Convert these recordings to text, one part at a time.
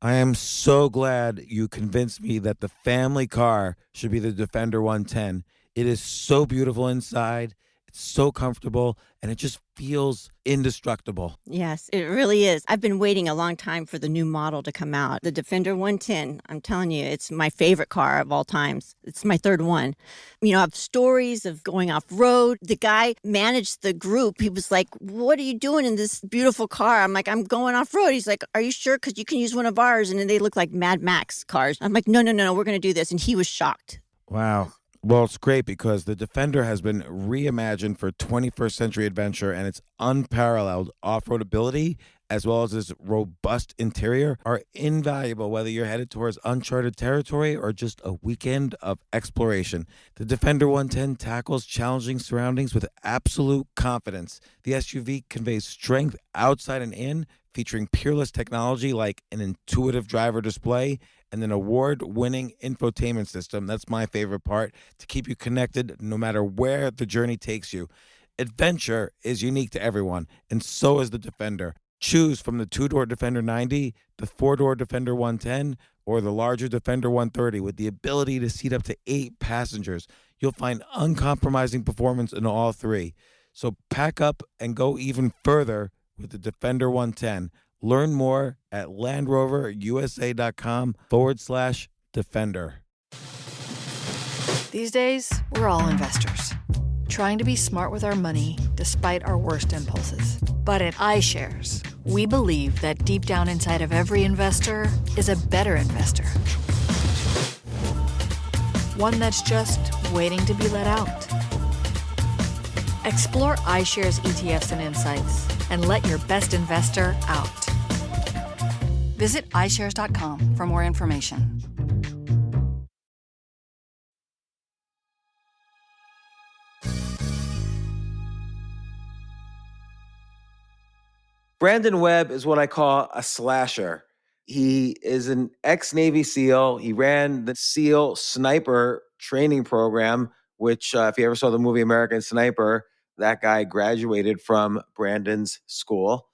I am so glad you convinced me that the family car should be the Defender 110. It is so beautiful inside, it's so comfortable, and it just feels indestructible. Yes, it really is. I've been waiting a long time for the new model to come out. The Defender 110, I'm telling you, it's my favorite car of all times. It's my third one. You know, I have stories of going off road. The guy managed the group. He was like, "What are you doing in this beautiful car?" I'm like, "I'm going off road." He's like, "Are you sure? Because you can use one of ours." And then they look like Mad Max cars. I'm like, "No, no, no, no, we're going to do this." And he was shocked. Wow. Well, it's great because the Defender has been reimagined for 21st century adventure, and its unparalleled off road ability, as well as its robust interior, are invaluable whether you're headed towards uncharted territory or just a weekend of exploration. The Defender 110 tackles challenging surroundings with absolute confidence. The SUV conveys strength outside and in, featuring peerless technology like an intuitive driver display and an award-winning infotainment system. That's my favorite part, to keep you connected no matter where the journey takes you. Adventure is unique to everyone, and so is the Defender. Choose from the two-door Defender 90, the four-door Defender 110, or the larger Defender 130 with the ability to seat up to 8 passengers. You'll find uncompromising performance in all three. So pack up and go even further with the Defender 110. Learn more at LandRoverUSA.com/Defender. These days, we're all investors, trying to be smart with our money despite our worst impulses. But at iShares, we believe that deep down inside of every investor is a better investor. One that's just waiting to be let out. Explore iShares ETFs and insights and let your best investor out. Visit iShares.com for more information. Brandon Webb is what I call a slasher. He is an ex-Navy SEAL. He ran the SEAL sniper training program, which if you ever saw the movie American Sniper, that guy graduated from Brandon's school.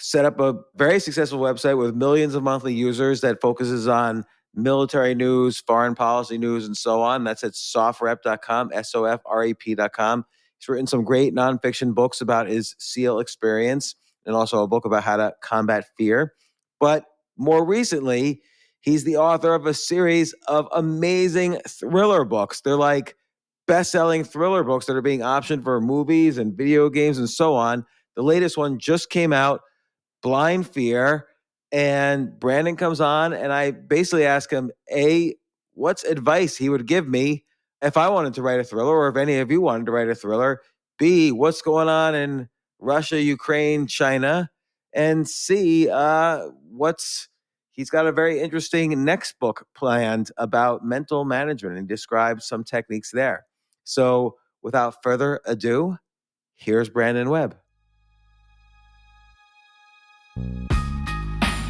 Set up a very successful website with millions of monthly users that focuses on military news, foreign policy news, and so on. That's at sofrep.com, SOFREP.com. He's written some great nonfiction books about his SEAL experience, and also a book about how to combat fear. But more recently, he's the author of a series of amazing thriller books. They're like best-selling thriller books that are being optioned for movies and video games and so on. The latest one just came out, Blind Fear, and Brandon comes on, and I basically ask him, A, what's advice he would give me if I wanted to write a thriller, or if any of you wanted to write a thriller. B, what's going on in Russia, Ukraine, China, and C, he's got a very interesting next book planned about mental management and describes some techniques there. So without further ado, here's Brandon Webb.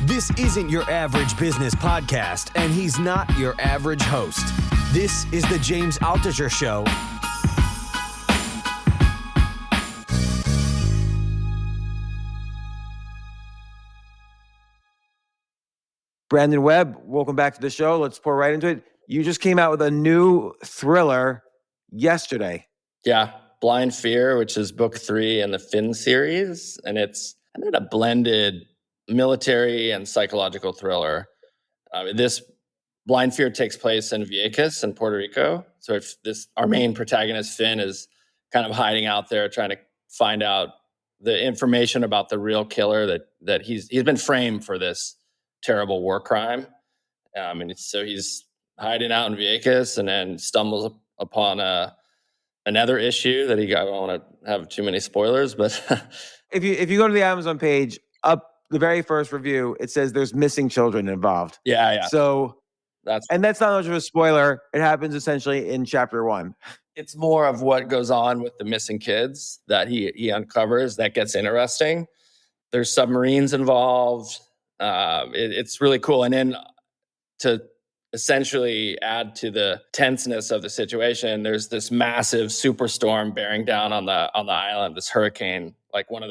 This isn't your average business podcast, and he's not your average host. This is the James Altucher Show. Brandon Webb, welcome back to the show. Let's pour right into it. You just came out with a new thriller yesterday. Yeah, Blind Fear, which is book 3 in the Finn series. And it's a blended military and psychological thriller. This Blind Fear takes place in Vieques in Puerto Rico. So if our main protagonist, Finn, is kind of hiding out there trying to find out the information about the real killer that he's been framed for this terrible war crime. So he's hiding out in Vieques and then stumbles upon another issue that I don't want to have too many spoilers, but if you go to the Amazon page, up the very first review, it says there's missing children involved. Yeah. So that's not much of a spoiler. It happens essentially in chapter 1. It's more of what goes on with the missing kids that he uncovers that gets interesting. There's submarines involved. It's really cool. And then to essentially add to the tenseness of the situation, there's this massive superstorm bearing down on the island, this hurricane, like one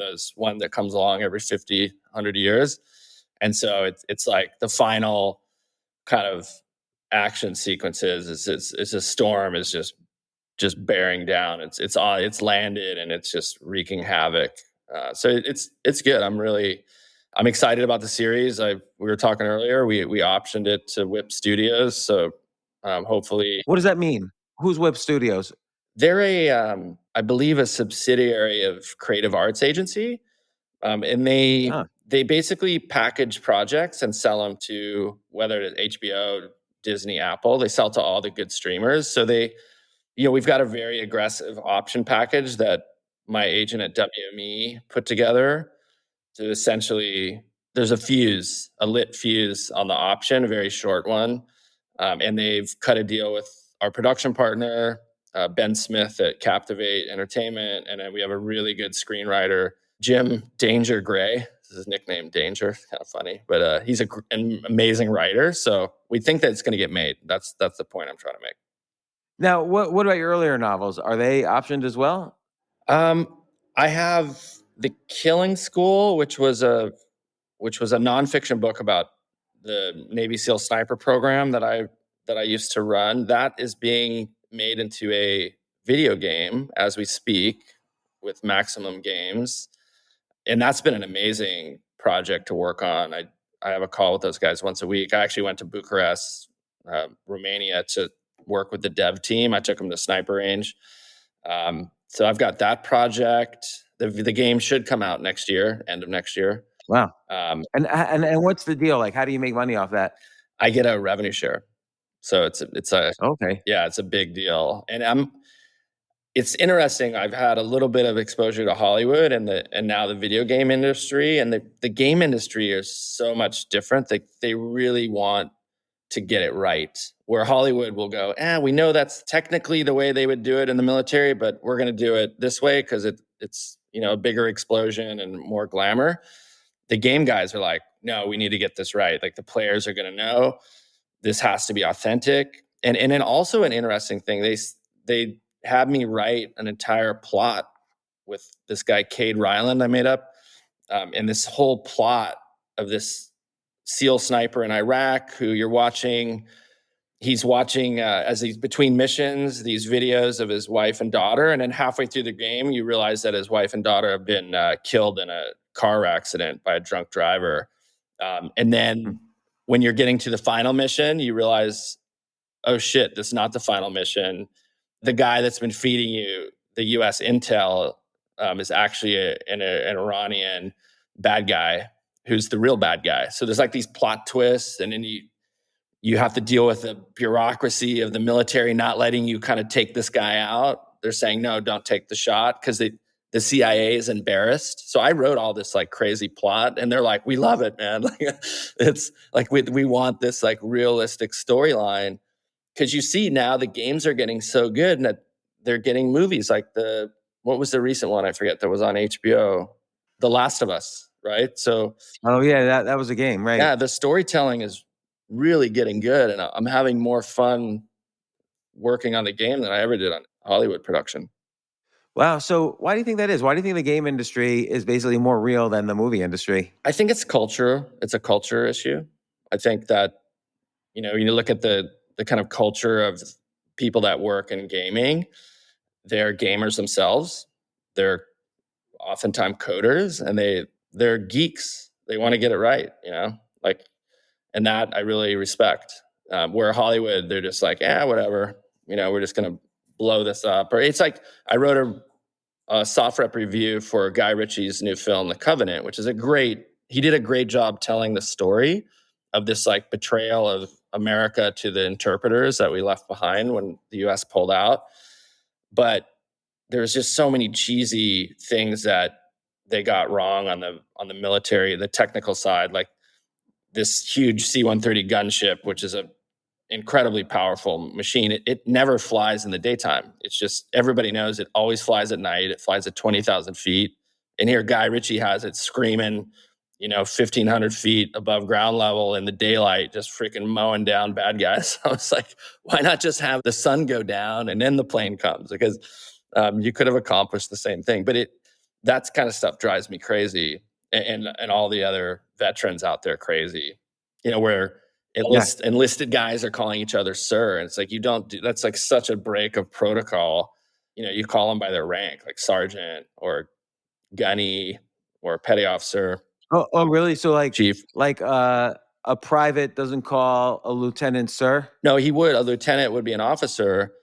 that comes along every 50, 100 years. And so it's like the final kind of action sequences is a storm is just bearing down. It's landed and it's just wreaking havoc. So it's good. I'm excited about the series. We were talking earlier. We optioned it to Whip Studios, so hopefully What does that mean? Who's Web Studios? they're I believe a subsidiary of Creative Arts Agency, and Huh. they basically package projects and sell them to whether it's HBO, Disney, Apple. They sell to all the good streamers. So we've got a very aggressive option package that my agent at WME put together to essentially, there's a lit fuse on the option, a very short one. And they've cut a deal with our production partner, Ben Smith at Captivate Entertainment. And then we have a really good screenwriter, Jim Danger Gray. This is his nickname, Danger. It's kind of funny, but he's an amazing writer. So we think that it's going to get made. That's the point I'm trying to make. Now, what about your earlier novels? Are they optioned as well? I have The Killing School, which was a nonfiction book about the Navy SEAL sniper program that I used to run. That is being made into a video game as we speak with Maximum Games, and that's been an amazing project to work on. I have a call with those guys once a week. I actually went to Bucharest, Romania, to work with the dev team. I took them to sniper range. So I've got that project. The game should come out next year, end of next year. Wow. And what's the deal? Like, how do you make money off that? I get a revenue share. So it's Okay. a big deal. And it's interesting. I've had a little bit of exposure to Hollywood and now the video game industry, and the game industry is so much different. They really want to get it right. Where Hollywood will go, we know that's technically the way they would do it in the military, but we're going to do it this way because it's a bigger explosion and more glamour. The game guys are like, no, we need to get this right. Like, the players are going to know this has to be authentic. And then also an interesting thing, they had me write an entire plot with this guy, Cade Ryland, I made up. And this whole plot of this SEAL sniper in Iraq who he's watching as he's between missions, these videos of his wife and daughter. And then halfway through the game, you realize that his wife and daughter have been killed in a car accident by a drunk driver. And then when you're getting to the final mission, you realize, oh shit, this is not the final mission. The guy that's been feeding you the US intel is actually an Iranian bad guy who's the real bad guy. So there's like these plot twists, and then you have to deal with the bureaucracy of the military not letting you kind of take this guy out. They're saying, no, don't take the shot because the CIA is embarrassed. So I wrote all this like crazy plot, and they're like, we love it, man. It's like we want this like realistic storyline, because you see now the games are getting so good that they're getting movies like what was the recent one? I forget, that was on HBO, The Last of Us, right? So Oh yeah, that was a game, right? yeah, the storytelling is really getting good, and I'm having more fun working on the game than I ever did on Hollywood production. Wow. So why do you think that is? Why do you think the game industry is basically more real than the movie industry? I think it's culture. It's a culture issue. I think that, you look at the kind of culture of people that work in gaming, they're gamers themselves. They're oftentimes coders, and they're geeks. They want to get it right, like, and that I really respect. Where Hollywood, they're just like, whatever, we're just going to blow this up. Or it's like, I wrote a soft rep review for Guy Ritchie's new film, The Covenant, which is he did a great job telling the story of this like betrayal of America to the interpreters that we left behind when the US pulled out. But there's just so many cheesy things that they got wrong on the military, the technical side, like this huge C-130 gunship, which is a incredibly powerful machine. It never flies in the daytime. It's just, everybody knows it always flies at night. It flies at 20,000 feet. And here Guy Ritchie has it screaming, 1,500 feet above ground level in the daylight, just freaking mowing down bad guys. I was like, why not just have the sun go down and then the plane comes? Because you could have accomplished the same thing. But that's kind of stuff drives me crazy. and all the other veterans out there crazy, where Yeah. enlisted guys are calling each other sir. And it's like, you don't do that's like such a break of protocol. You call them by their rank, like sergeant or gunny or petty officer, Oh, really? So chief. a private doesn't call a lieutenant sir? No, he would. A lieutenant would be an officer,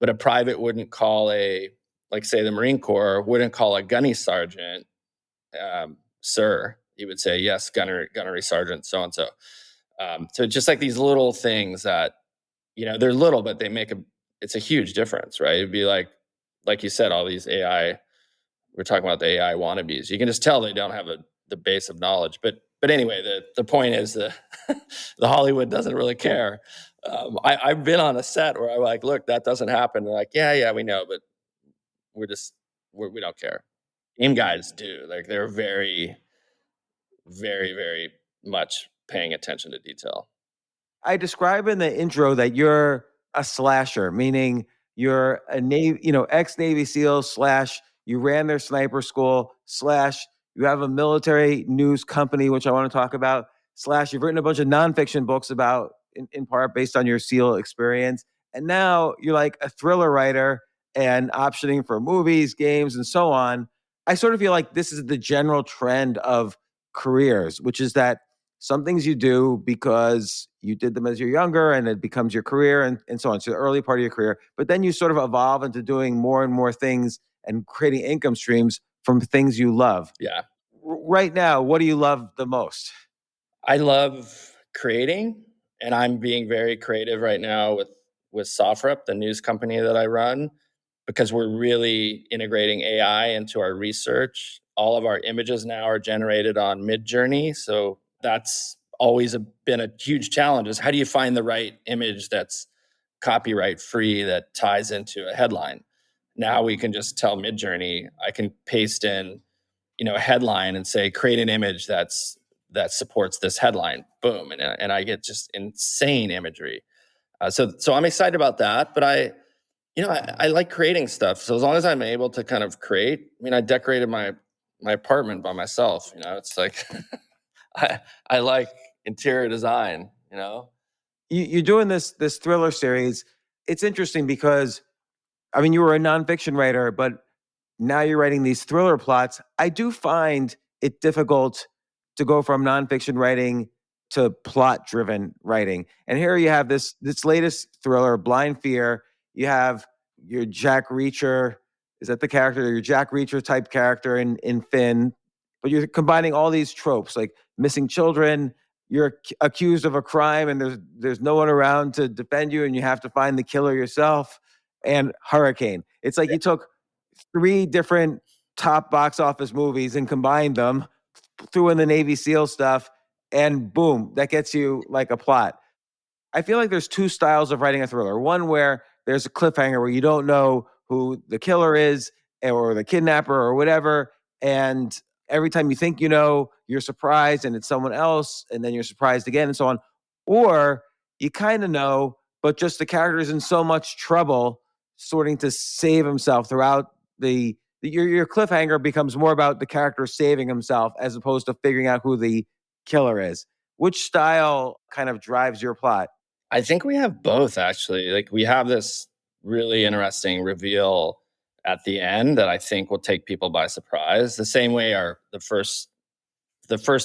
but a private wouldn't call like say the Marine Corps wouldn't call a gunny sergeant sir. He would say, yes, gunnery sergeant, so and so. So just like these little things that, they're little, but it's a huge difference, right? It'd be like you said, all these AI, we're talking about the AI wannabes. You can just tell they don't have the base of knowledge. But anyway, the point is the Hollywood doesn't really care. I've been on a set where I'm like, look, that doesn't happen. They're like, yeah, we know, but we don't care. Game guys do. Like, they're very, very, very much paying attention to detail. I describe in the intro that you're a slasher, meaning you're a Navy, ex-Navy SEAL slash you ran their sniper school slash you have a military news company, which I want to talk about, slash you've written a bunch of nonfiction books about, in part based on your SEAL experience. And now you're like a thriller writer and optioning for movies, games, and so on. I sort of feel like this is the general trend of careers, which is that some things you do because you did them as you're younger and it becomes your career and so on. So the early part of your career, but then you sort of evolve into doing more and more things and creating income streams from things you love. Yeah. Right now, what do you love the most? I love creating, and I'm being very creative right now with SoftRep, the news company that I run, because we're really integrating AI into our research. All of our images now are generated on Midjourney, so that's always been a huge challenge, is how do you find the right image that's copyright free that ties into a headline? Now we can just tell Midjourney, I can paste in, a headline and say, create an image that supports this headline. Boom, and I get just insane imagery. So I'm excited about that. But I like creating stuff. So as long as I'm able to kind of create, I decorated my apartment by myself. It's like I like interior design. You're doing this thriller series. It's interesting because you were a nonfiction writer, but now you're writing these thriller plots. I do find it difficult to go from nonfiction writing to plot-driven writing. And here you have this latest thriller, Blind Fear. You have your Jack Reacher. Is that the character? Your Jack Reacher type character in Finn. But you're combining all these tropes, like missing children. You're accused of a crime, and there's no one around to defend you, and you have to find the killer yourself. And Hurricane. It's like you took 3 different top box office movies and combined them, threw in the Navy SEAL stuff, and boom, that gets you like a plot. I feel like there's 2 styles of writing a thriller. One where there's a cliffhanger where you don't know who the killer is or the kidnapper or whatever, and every time you think you're surprised and it's someone else, and then you're surprised again and so on. Or you kind of know, but just the character is in so much trouble sorting to save himself throughout your cliffhanger becomes more about the character saving himself as opposed to figuring out who the killer is. Which style kind of drives your plot? I think we have both, actually. Like, we have this really interesting reveal at the end that I think will take people by surprise. The same way the first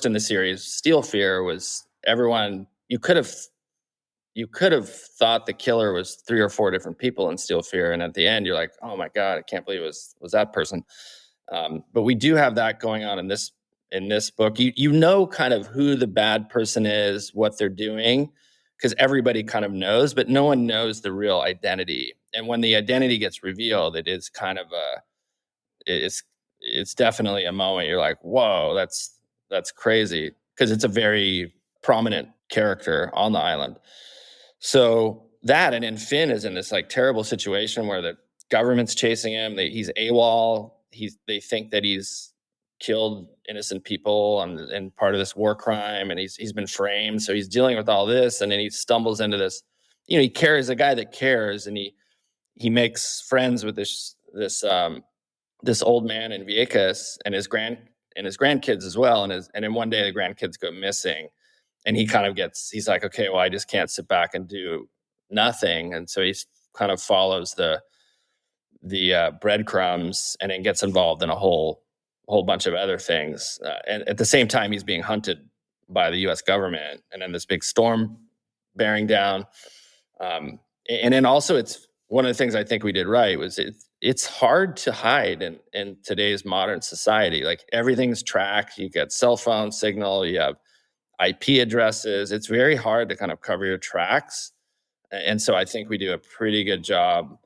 in the series, Steel Fear, was everyone, you could have thought the killer was 3 or 4 different people in Steel Fear, and at the end you're like, oh my god, I can't believe it was that person. But we do have that going on in this book. You know kind of who the bad person is, what they're doing, because everybody kind of knows, but no one knows the real identity. And when the identity gets revealed, it is kind of it's definitely a moment you're like, whoa, that's crazy, because it's a very prominent character on the island. So that, and then Finn is in this like terrible situation where the government's chasing him. He's AWOL. They think that he's killed innocent people and part of this war crime, and he's been framed. So he's dealing with all this, and then he stumbles into this. He cares, a guy that cares, and he makes friends with this old man in Vieques, and his his grandkids as well. And then one day the grandkids go missing, and he's like, okay, well, I just can't sit back and do nothing. And so he kind of follows the breadcrumbs, and then gets involved in a whole bunch of other things. And at the same time, he's being hunted by the U.S. government, and then this big storm bearing down. And then also, it's one of the things I think we did right was it's hard to hide in today's modern society. Like, everything's tracked. You get cell phone signal, you have IP addresses. It's very hard to kind of cover your tracks. And so I think we do a pretty good job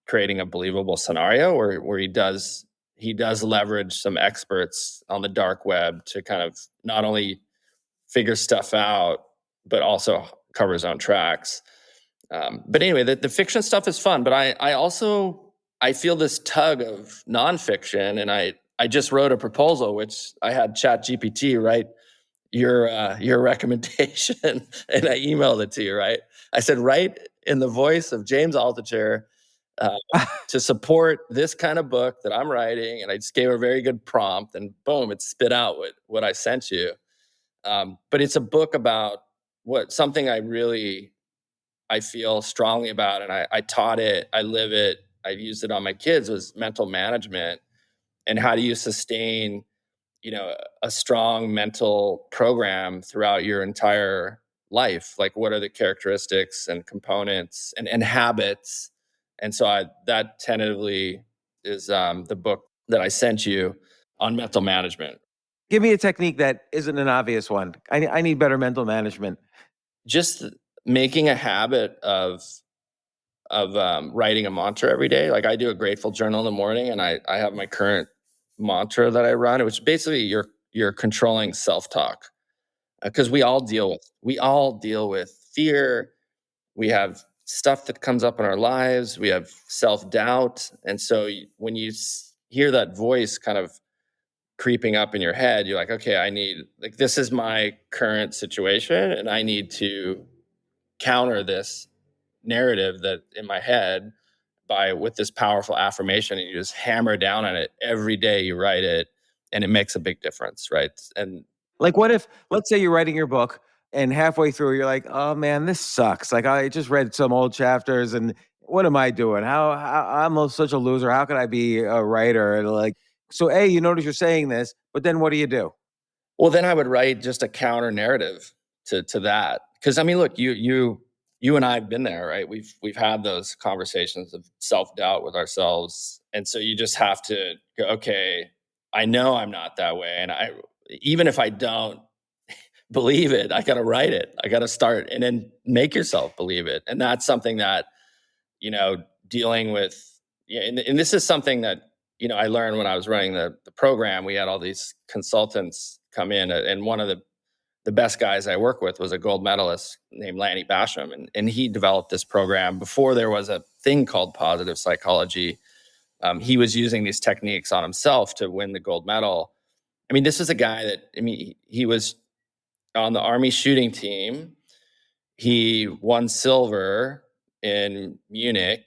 creating a believable scenario where he does leverage some experts on the dark web to kind of not only figure stuff out, but also cover his own tracks. But anyway, the fiction stuff is fun, but I feel this tug of nonfiction, and I just wrote a proposal, which I had ChatGPT write your recommendation, and I emailed it to you, right? I said, write in the voice of James Altucher to support this kind of book that I'm writing. And I just gave her a very good prompt, and boom, it spit out what I sent you. But it's a book about something I feel strongly about, and I taught it, I live it, I've used it on my kids, was mental management, and how do you sustain, a strong mental program throughout your entire life? Like, what are the characteristics and components and habits? And so that tentatively is the book that I sent you on mental management. Give me a technique that isn't an obvious one. I need better mental management. Just making a habit of writing a mantra every day. Like, I do a grateful journal in the morning, and I have my current mantra that I run, which basically you're controlling self-talk, because we all deal with fear. We have stuff that comes up in our lives. We have self-doubt, and so when you hear that voice kind of creeping up in your head, you're like, okay, this is my current situation, and I need to counter this narrative that in my head with this powerful affirmation, and you just hammer down on it every day. You write it, and it makes a big difference, right? And Like, what if, let's say you're writing your book, and halfway through you're like, oh man, this sucks. Like, I just read some old chapters, and what am I doing? How I'm such a loser. How could I be a writer? And like, so you notice you're saying this, but then what do you do? well, then I would write just a counter narrative to that, because I mean, look, you and I have been there, right? We've had those conversations of self-doubt with ourselves, and so you just have to go, okay, I know I'm not that way, and even if I don't believe it, I got to write it. I got to start, and then make yourself believe it. And that's something that, dealing with, and this is something that, I learned when I was running the program. We had all these consultants come in, and one of the best guys I work with was a gold medalist named Lanny Basham. And he developed this program before there was a thing called positive psychology. He was using these techniques on himself to win the gold medal. I mean, this is a guy that, he was on the Army shooting team. He won silver in Munich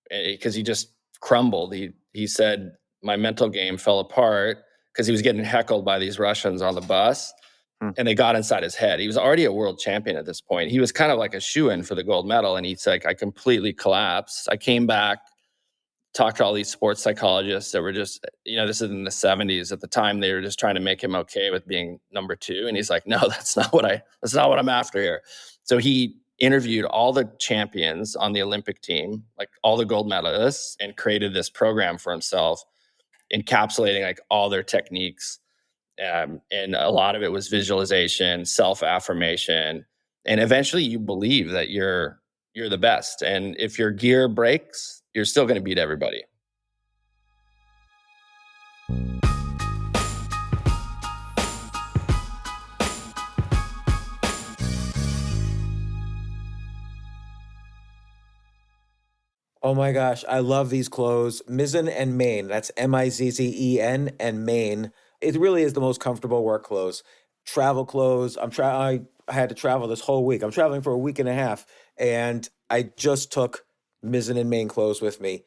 because he just crumbled. He said, my mental game fell apart because he was getting heckled by these Russians on the bus. And they got inside his head. He was already a world champion at this point. He was kind of like a shoo-in for the gold medal. And he's like, I completely collapsed. I came back, talked to all these sports psychologists that were just, this is in the 70s. At the time, they were just trying to make him okay with being number 2. And he's like, no, that's not what I'm after here. So he interviewed all the champions on the Olympic team, like all the gold medalists, and created this program for himself, encapsulating like all their techniques. And a lot of it was visualization, self-affirmation, and eventually you believe that you're the best. And if your gear breaks, you're still going to beat everybody. Oh my gosh, I love these clothes. Mizzen and Main. That's Mizzen and Main. It really is the most comfortable work clothes. Travel clothes. I had to travel this whole week. I'm traveling for a week and a half, and I just took Mizzen and Main clothes with me.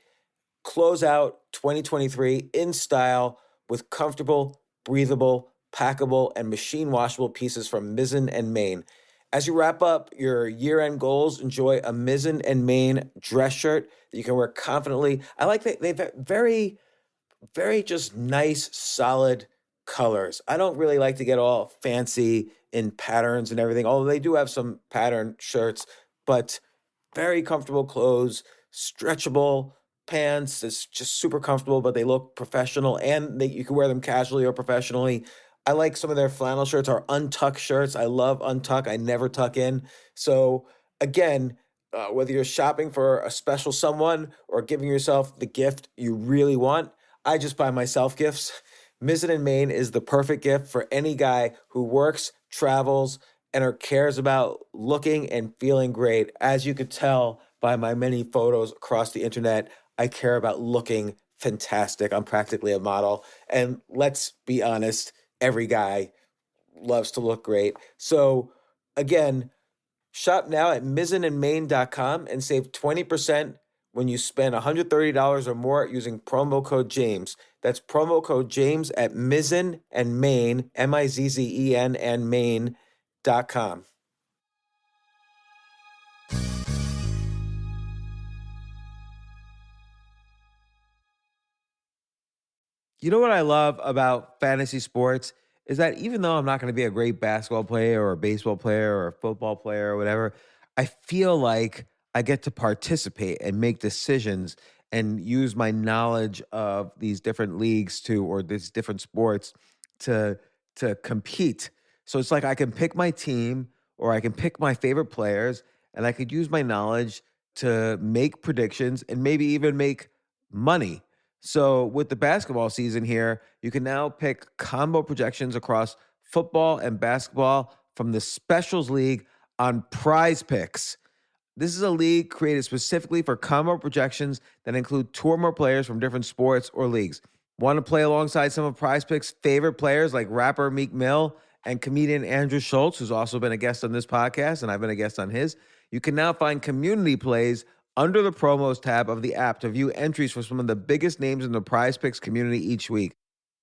Close out 2023 in style with comfortable, breathable, packable, and machine washable pieces from Mizzen and Main. As you wrap up your year-end goals, enjoy a Mizzen and Main dress shirt that you can wear confidently. I like that they've very just nice, solid colors. I don't really like to get all fancy in patterns and everything, although they do have some pattern shirts, but very comfortable clothes, stretchable pants. It's just super comfortable, but they look professional and you can wear them casually or professionally. I like some of their flannel shirts or untuck shirts. I love untuck. I never tuck in. So again, whether you're shopping for a special someone or giving yourself the gift you really want, I just buy myself gifts. Mizzen and Main is the perfect gift for any guy who works, travels, and or cares about looking and feeling great. As you could tell by my many photos across the internet, I care about looking fantastic. I'm practically a model. And let's be honest, every guy loves to look great. So again, shop now at mizzenandmain.com and save 20% when you spend $130 or more using promo code James. That's promo code James at Mizzen and Main, Mizzen and Main.com. You know what I love about fantasy sports is that even though I'm not going to be a great basketball player or a baseball player or a football player or whatever, I feel like I get to participate and make decisions and use my knowledge of these different leagues to or these different sports to compete. So it's like I can pick my team or I can pick my favorite players and I could use my knowledge to make predictions and maybe even make money. So with the basketball season here, you can now pick combo projections across football and basketball from the Specials League on Prize Picks. This is a league created specifically for combo projections that include two or more players from different sports or leagues. Want to play alongside some of Prize Picks' favorite players like rapper Meek Mill and comedian Andrew Schultz, who's also been a guest on this podcast, and I've been a guest on his? You can now find community plays under the promos tab of the app to view entries for some of the biggest names in the Prize Picks community each week.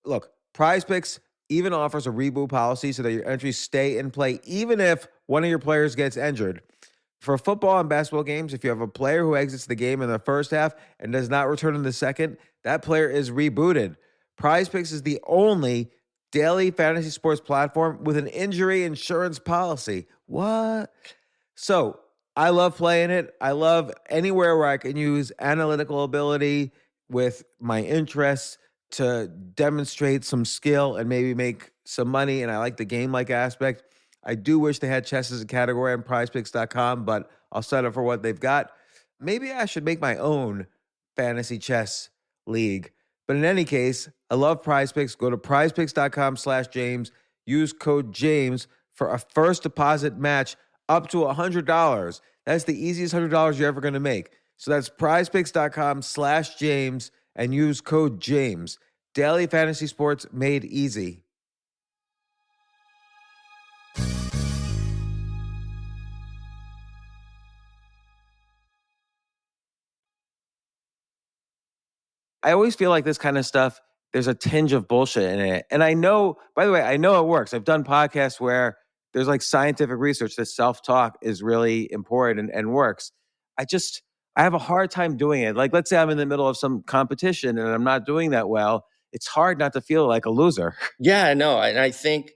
Look, Prize Picks even offers a reboot policy so that your entries stay in play even if one of your players gets injured. For football and basketball games, if you have a player who exits the game in the first half and does not return in the second, that player is rebooted. Prize Picks is the only daily fantasy sports platform with an injury insurance policy. What? So I love playing it. I love anywhere where I can use analytical ability with my interests to demonstrate some skill and maybe make some money. And I like the game-like aspect. I do wish they had chess as a category on prizepicks.com, but I'll settle for what they've got. Maybe I should make my own fantasy chess league. But in any case, I love Prize Picks. Go to prizepicks.com/James. Use code James for a first deposit match up to $100. That's the easiest $100 you're ever going to make. So that's prizepicks.com/James and use code James. Daily fantasy sports made easy. I always feel like this kind of stuff, there's a tinge of bullshit in it. And I know, by the way, I know it works. I've done podcasts where there's like scientific research that self-talk is really important and works. I have a hard time doing it. Like, let's say I'm in the middle of some competition and I'm not doing that well. It's hard not to feel like a loser. Yeah, no, and I think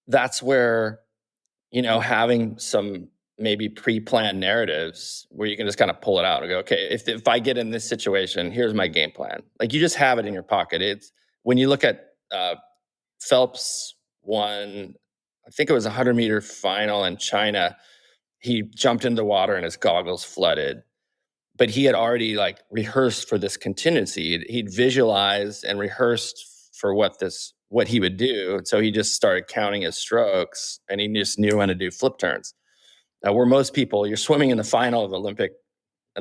that's where, having some maybe pre-planned narratives where you can just kind of pull it out and go, okay, if I get in this situation, here's my game plan. Like you just have it in your pocket. It's when you look at Phelps won, I think it was a 100-meter final in China. He jumped into the water and his goggles flooded, but he had already like rehearsed for this contingency. He'd visualized and rehearsed for what he would do. So he just started counting his strokes and he just knew when to do flip turns. Where most people, you're swimming in the final of an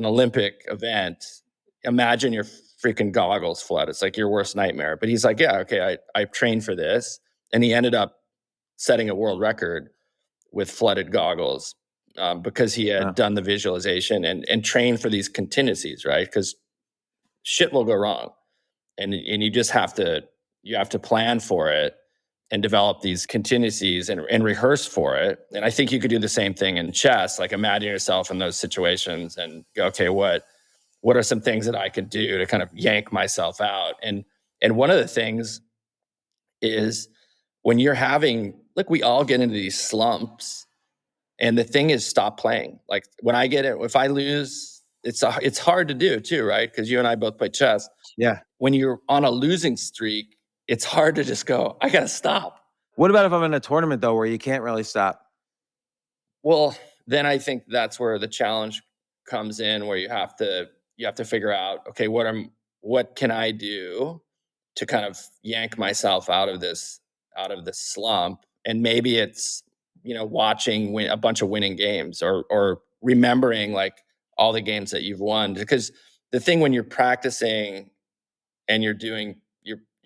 Olympic event. Imagine your freaking goggles flood. It's like your worst nightmare. But he's like, yeah, okay, I trained for this. And he ended up setting a world record with flooded goggles because he had done the visualization and trained for these contingencies, right? Because shit will go wrong. And you just have to you have to plan for it and develop these contingencies and rehearse for it. And I think you could do the same thing in chess, like imagine yourself in those situations and go, okay, what are some things that I could do to kind of yank myself out? And one of the things is when you're having, look, we all get into these slumps, and the thing is stop playing. Like when I get it, if I lose, it's hard to do too, right? Because you and I both play chess. Yeah. When you're on a losing streak, it's hard to just go, I gotta stop. What about if I'm in a tournament though, where you can't really stop? Well, then I think that's where the challenge comes in, where you have to figure out, okay, what can I do to kind of yank myself out of this slump? And maybe it's, watching a bunch of winning games, or remembering like all the games that you've won. Because the thing when you're practicing and you're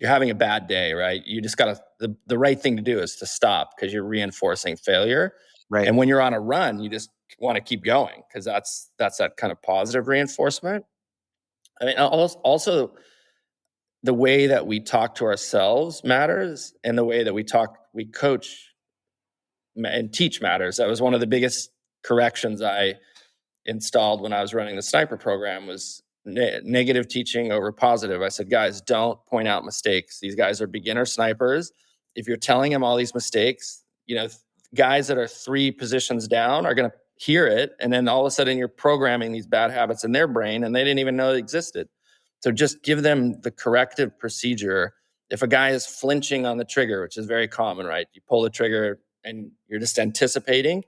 having a bad day, right? You just gotta, the right thing to do is to stop, because you're reinforcing failure. Right. And when you're on a run, you just want to keep going, because that's that kind of positive reinforcement. I mean, also the way that we talk to ourselves matters, and the way that we coach and teach matters. That was one of the biggest corrections I installed when I was running the sniper program, was negative teaching over positive. I said, guys, don't point out mistakes. These guys are beginner snipers. If you're telling them all these mistakes, guys that are 3 positions down are going to hear it. And then all of a sudden you're programming these bad habits in their brain, and they didn't even know it existed. So just give them the corrective procedure. If a guy is flinching on the trigger, which is very common, right? You pull the trigger and you're just anticipating.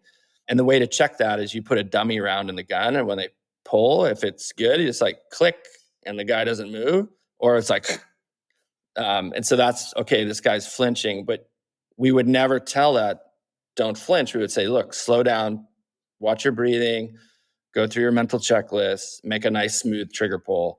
And the way to check that is you put a dummy round in the gun, and when they pull, if it's good, you just like click and the guy doesn't move, or it's like, and so that's okay, this guy's flinching. But we would never tell that, don't flinch. We would say, look, slow down, watch your breathing, go through your mental checklist, make a nice smooth trigger pull.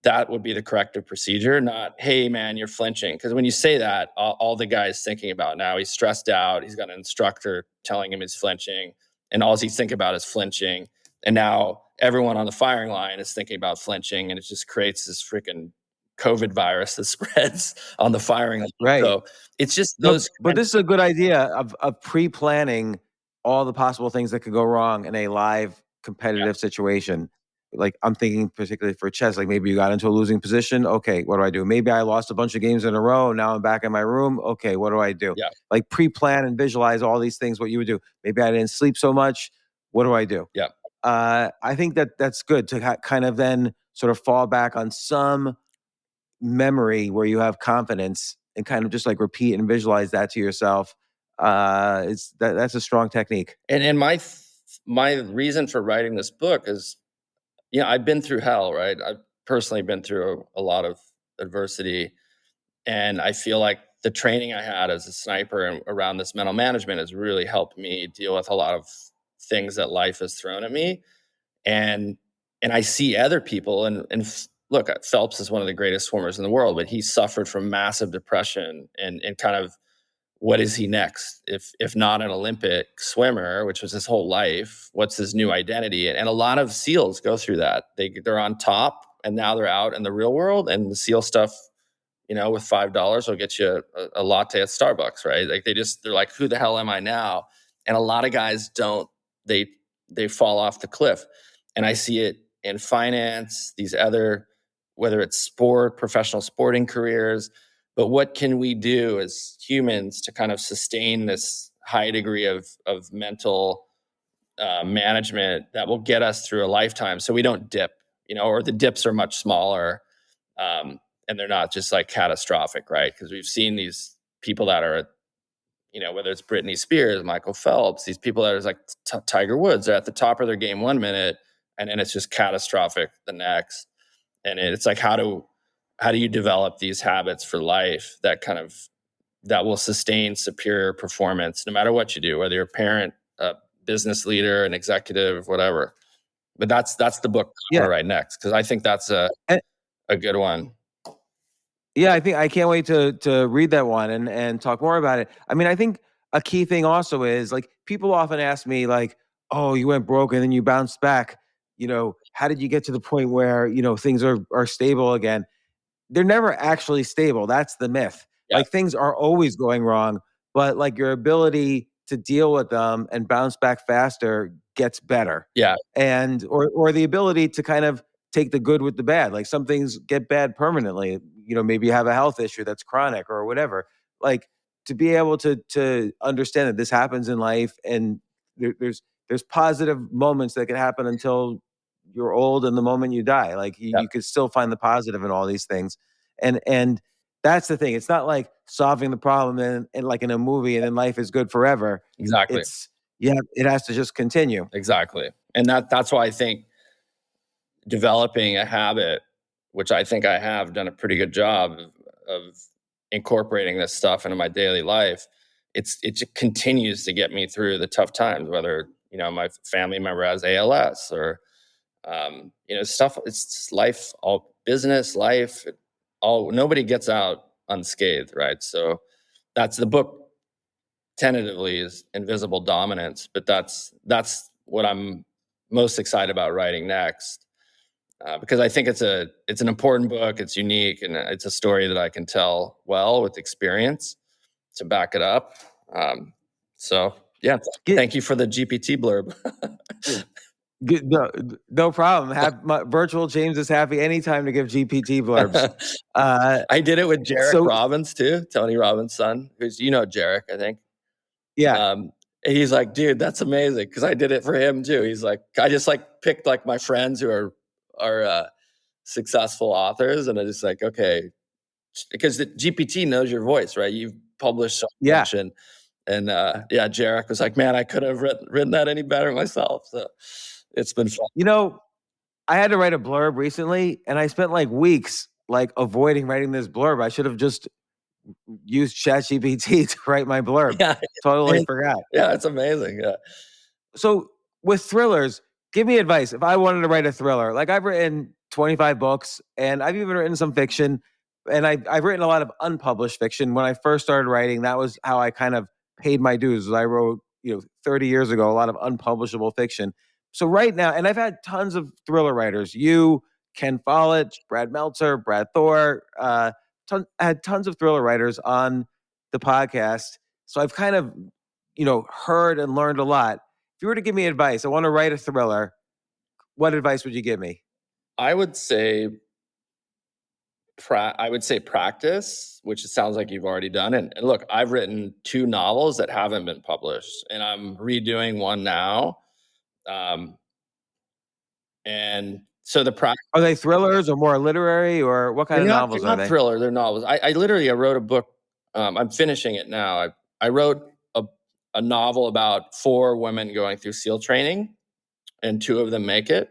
That would be the corrective procedure, not, hey man, you're flinching. Because when you say that, all the guy's thinking about now, he's stressed out, he's got an instructor telling him he's flinching, and all he's thinking about is flinching. And now everyone on the firing line is thinking about flinching, and it just creates this freaking COVID virus that spreads on the firing line. Right. So it's just those. But this is a good idea of pre-planning all the possible things that could go wrong in a live competitive situation. Like I'm thinking particularly for chess, like maybe you got into a losing position. Okay, what do I do? Maybe I lost a bunch of games in a row. Now I'm back in my room. Okay, what do I do? Yeah. Like pre-plan and visualize all these things, what you would do. Maybe I didn't sleep so much. What do I do? Yeah. I think that's good to kind of then sort of fall back on some memory where you have confidence and kind of just like repeat and visualize that to yourself. That's a strong technique. And my reason for writing this book is, I've been through hell, right? I've personally been through a lot of adversity, and I feel like the training I had as a sniper and around this mental management has really helped me deal with a lot of things that life has thrown at me. And I see other people, and look, Phelps is one of the greatest swimmers in the world, but he suffered from massive depression and kind of, what is he next? If not an Olympic swimmer, which was his whole life, what's his new identity? And a lot of SEALs go through that. They're on top, and now they're out in the real world, and the SEAL stuff, with $5 will get you a latte at Starbucks, right? Like they're like, who the hell am I now? And a lot of guys don't, they fall off the cliff. And I see it in finance, these other, whether it's sport, professional sporting careers. But what can we do as humans to kind of sustain this high degree of mental management that will get us through a lifetime, so we don't dip, or the dips are much smaller, and they're not just like catastrophic, right? Because we've seen these people that are, whether it's Britney Spears, Michael Phelps, these people that are like Tiger Woods, they're at the top of their game 1 minute, and then it's just catastrophic the next. And it's like, how do you develop these habits for life that will sustain superior performance no matter what you do, whether you're a parent, a business leader, an executive, whatever. But that's the book I'm gonna write next, because I think that's a good one. Yeah, I can't wait to read that one and talk more about it. I mean, I think a key thing also is, like, people often ask me like, oh, you went broke and then you bounced back. How did you get to the point where, things are stable again? They're never actually stable. That's the myth. Yeah. Like things are always going wrong, but like your ability to deal with them and bounce back faster gets better. Yeah. And or the ability to kind of take the good with the bad. Like some things get bad permanently. Maybe you have a health issue that's chronic or whatever. Like to be able to understand that this happens in life, and there's positive moments that can happen until you're old and the moment you die. Like you could still find the positive in all these things. And that's the thing. It's not like solving the problem and like in a movie and then life is good forever. Exactly. It has to just continue. Exactly. And that's why I think developing a habit, which I think I have done a pretty good job of incorporating this stuff into my daily life, it just continues to get me through the tough times, whether, my family member has ALS or, stuff. It's just life, all business, life, nobody gets out unscathed, right? So that's the book tentatively is Invisible Dominance, but that's what I'm most excited about writing next. Because I think it's an important book. It's unique, and it's a story that I can tell well with experience to back it up. So yeah, thank you for the GPT blurb. No problem. Virtual James is happy anytime to give GPT blurbs. I did it with Jarek Robbins too, Tony Robbins' son, who's Jarek, I think. Yeah. And he's like, dude, that's amazing, because I did it for him too. He's like, I just picked my friends who are successful authors, and I just okay, because the GPT knows your voice, right? You've published so much, and Jarek was like, man, I could have written that any better myself. So it's been fun. I had to write a blurb recently, and I spent weeks avoiding writing this blurb. I should have just used ChatGPT to write my blurb. Yeah. Totally forgot. Yeah, it's amazing. Yeah. So with thrillers, give me advice. If I wanted to write a thriller, I've written 25 books, and I've even written some fiction, and I've written a lot of unpublished fiction. When I first started writing, that was how I kind of paid my dues. I wrote, 30 years ago, a lot of unpublishable fiction. So right now, and I've had tons of thriller writers, you, Ken Follett, Brad Meltzer, Brad Thor, had tons of thriller writers on the podcast. So I've kind of, heard and learned a lot. If you were to give me advice, I want to write a thriller, what advice would you give me? I would say practice, which it sounds like you've already done. And look, I've written 2 novels that haven't been published, and I'm redoing one now. And so are they thrillers or more literary, or what kind of novels are they? They're not thriller. They're novels. I literally wrote a book. I'm finishing it now. I wrote a novel about 4 women going through SEAL training, and 2 of them make it.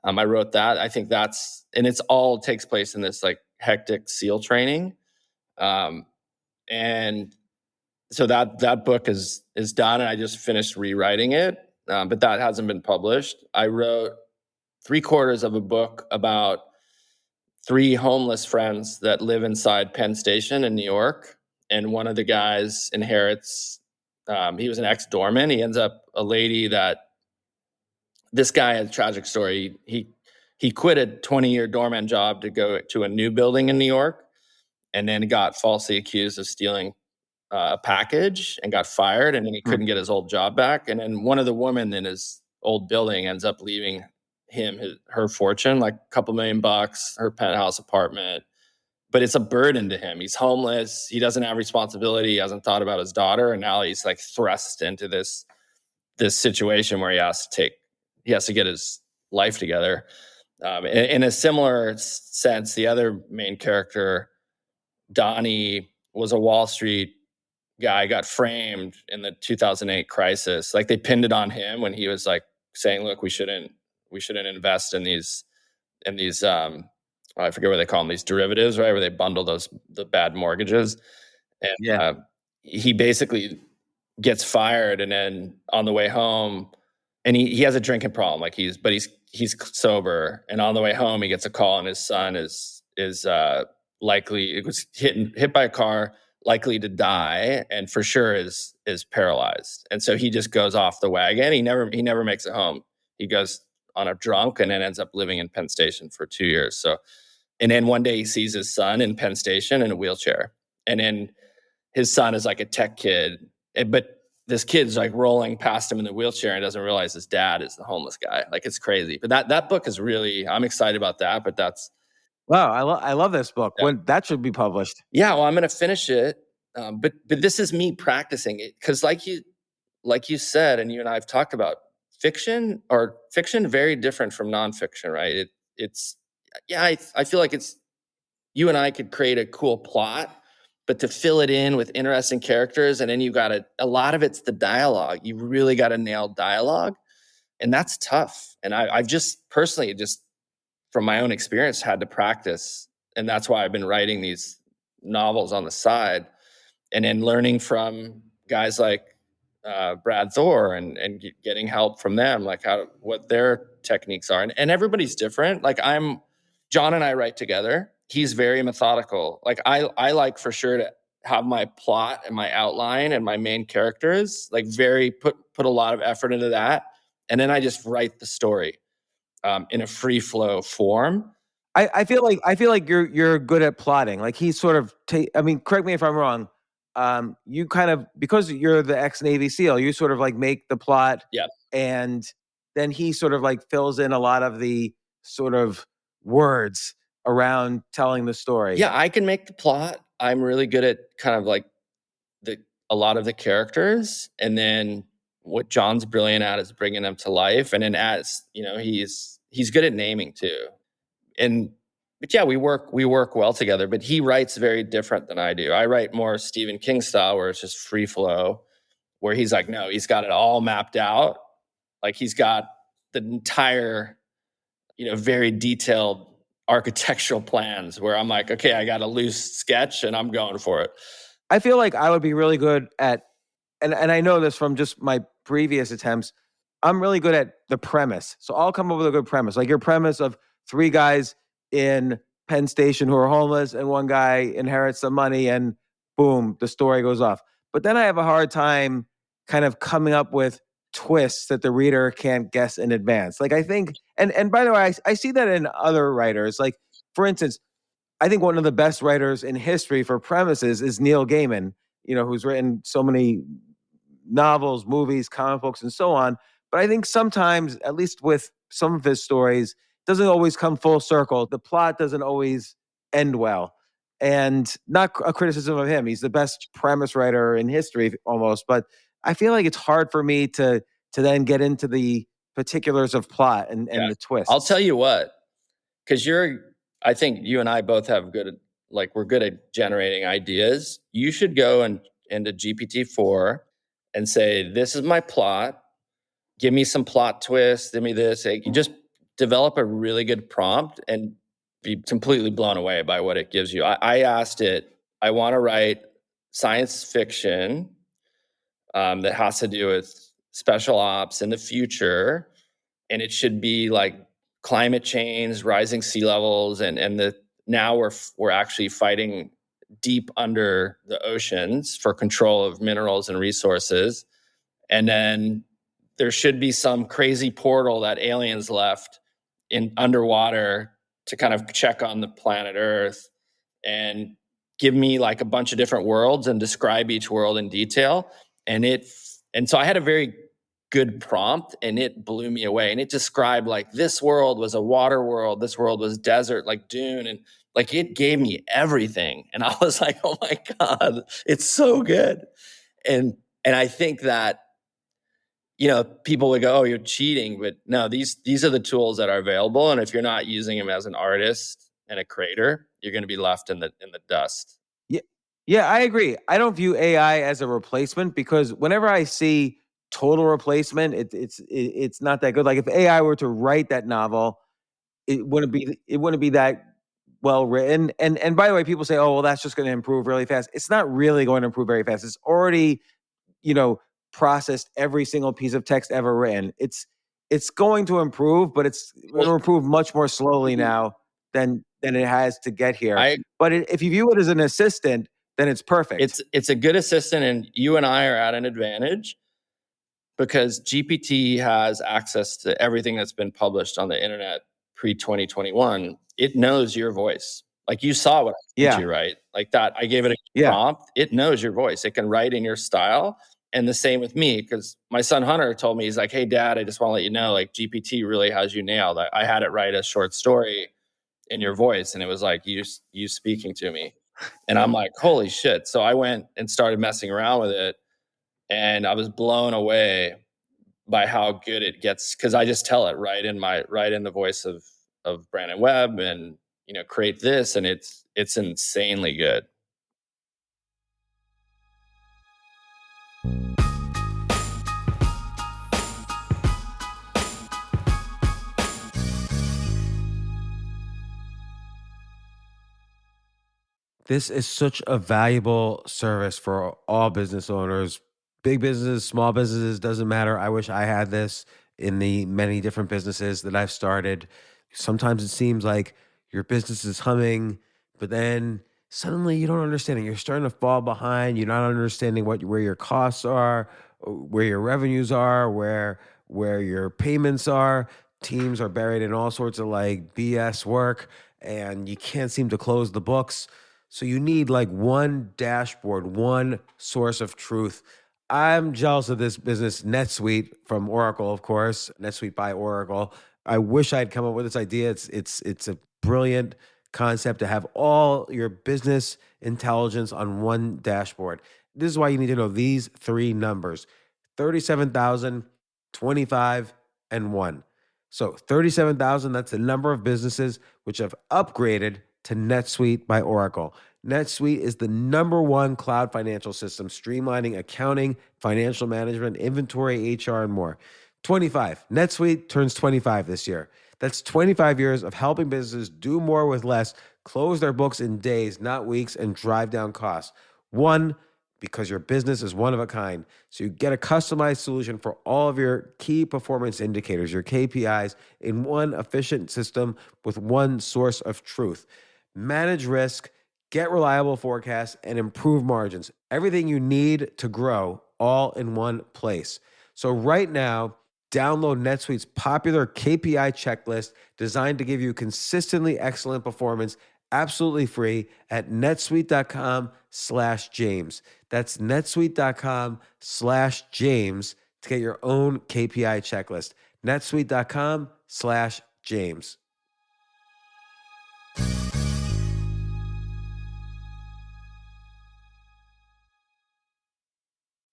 I wrote that. I think and it's all takes place in this hectic SEAL training. And so that book is done, and I just finished rewriting it. But that hasn't been published. I wrote 3/4 of a book about 3 homeless friends that live inside Penn Station in New York. And one of the guys inherits, he was an ex-doorman. He ends up a lady this guy has a tragic story. He quit a 20-year doorman job to go to a new building in New York, and then got falsely accused of stealing a package and got fired, and then he couldn't get his old job back. And then one of the women in his old building ends up leaving him her fortune, a couple $1 million, her penthouse apartment. But it's a burden to him. He's homeless. He doesn't have responsibility. He hasn't thought about his daughter, and now he's thrust into this situation where he has to get his life together. In a similar sense, the other main character, Donnie, was a Wall Street guy, got framed in the 2008 crisis. They pinned it on him when he was saying, look, we shouldn't invest in these I forget what they call them, these derivatives, right, where they bundle the bad mortgages. And he basically gets fired, and then on the way home, and he has a drinking problem, he's sober, and on the way home he gets a call, and his son is likely, it was hit by a car, likely to die, and for sure is paralyzed. And so he just goes off the wagon. He never makes it home. He goes on a drunk, and then ends up living in Penn Station for 2 years. So, and then one day he sees his son in Penn Station in a wheelchair, And then his son is like a tech kid, but this kid's like rolling past him in the wheelchair and doesn't realize his dad is the homeless guy. Like, it's crazy. But that book is really, I'm excited about that. But that's, Wow, I love this book. yeah. When that should be published. Yeah, well, I'm going to finish it. But this is me practicing it, because like you said, and you and I have talked about, fiction very different from nonfiction, right? It's yeah, I feel like it's, you and I could create a cool plot, but to fill it in with interesting characters, and then you got a lot of it's the dialogue. You really got to nail dialogue, and that's tough. And I've just personally, just from my own experience, had to practice, and that's why I've been writing these novels on the side, and then learning from guys like Brad Thor, and getting help from them, like what their techniques are, and everybody's different. Like John and I write together. He's very methodical. Like I like for sure to have my plot and my outline and my main characters, like very put a lot of effort into that, and then I just write the story in a free flow form. I feel like you're good at plotting. Like he's sort of I mean, correct me if I'm wrong. You kind of, because you're the ex-Navy SEAL, you sort of like make the plot, Yeah. and then he sort of like fills in a lot of the sort of words around telling the story. Yeah, I can make the plot. I'm really good at kind of like a lot of the characters, and then what John's brilliant at is bringing them to life. And then, as you know, he's good at naming too. But yeah, we work well together. But he writes very different than I do. I write more Stephen King style, where it's just free flow. Where he's like, no, he's got it all mapped out. Like he's got the entire, very detailed architectural plans. Where I'm like, okay, I got a loose sketch and I'm going for it. I feel like I would be really good at, and I know this from just my previous attempts, I'm really good at the premise. So I'll come up with a good premise. Like your premise of 3 guys in Penn Station who are homeless, and one guy inherits some money, and boom, the story goes off. But then I have a hard time kind of coming up with twists that the reader can't guess in advance. Like I think, and by the way, I see that in other writers. Like, for instance, I think one of the best writers in history for premises is Neil Gaiman, who's written so many novels, movies, comic books, and so on. But I think sometimes, at least with some of his stories, it doesn't always come full circle. The plot doesn't always end well. And not a criticism of him. He's the best premise writer in history almost. But I feel like it's hard for me to then get into the particulars of plot and the twists. I'll tell you what, because I think you and I both have we're good at generating ideas. You should go into GPT-4 and say, this is my plot. Give me some plot twists. Give me this. You just develop a really good prompt and be completely blown away by what it gives you. I asked it, I want to write science fiction that has to do with special ops in the future. And it should be like climate change, rising sea levels, and now we're actually fighting deep under the oceans for control of minerals and resources. And then there should be some crazy portal that aliens left in underwater to kind of check on the planet Earth, and give me like a bunch of different worlds and describe each world in detail. And so I had a very good prompt, and it blew me away. And it described like, this world was a water world, this world was desert, like dune, and like it gave me everything. And I was like, oh my God, it's so good. And I think that, people would go, oh, you're cheating, but no, these are the tools that are available. And if you're not using them as an artist and a creator, you're going to be left in the dust. Yeah, I agree. I don't view AI as a replacement, because whenever I see total replacement, it's not that good. Like if AI were to write that novel, it wouldn't be that well written. And by the way, people say, oh, well, that's just going to improve really fast. It's not really going to improve very fast. It's already, processed every single piece of text ever written. It's going to improve, but it's going to improve much more slowly now than it has to get here. But if you view it as an assistant, then it's perfect. It's a good assistant, and you and I are at an advantage because GPT has access to everything that's been published on the internet pre-2021. It knows your voice. Like you saw what I sent Yeah. you, right? Like that, I gave it a Yeah. prompt. It knows your voice. It can write in your style. And the same with me, because my son Hunter told me, he's like, "Hey, Dad, I just want to let you know, like GPT really has you nailed. I had it write a short story in your voice, and it was like you speaking to me." And I'm like, "Holy shit!" So I went and started messing around with it, and I was blown away by how good it gets, because I just tell it right in the voice of Brandon Webb, and create this, and it's insanely good. This is such a valuable service for all business owners, big businesses, small businesses, doesn't matter. I wish I had this in the many different businesses that I've started. Sometimes it seems like your business is humming, but then suddenly you don't understand it. You're starting to fall behind. You're not understanding where your costs are, where your revenues are, where your payments are. Teams are buried in all sorts of like BS work, and you can't seem to close the books. So you need like one dashboard, one source of truth. I'm jealous of this business, NetSuite from Oracle, of course, NetSuite by Oracle. I wish I'd come up with this idea. It's a brilliant concept to have all your business intelligence on one dashboard. This is why you need to know these three numbers: 37,000, 25, and 1. So 37,000, that's the number of businesses which have upgraded to NetSuite by Oracle. NetSuite is the number one cloud financial system, streamlining accounting, financial management, inventory, HR, and more. 25. NetSuite turns 25 this year. That's 25 years of helping businesses do more with less, close their books in days, not weeks, and drive down costs. One, because your business is one of a kind. So you get a customized solution for all of your key performance indicators, your KPIs, in one efficient system with one source of truth. Manage risk, get reliable forecasts, and improve margins. Everything you need to grow all in one place. So right now, download NetSuite's popular KPI checklist designed to give you consistently excellent performance absolutely free at netsuite.com/James. That's netsuite.com/James to get your own KPI checklist. netsuite.com/James.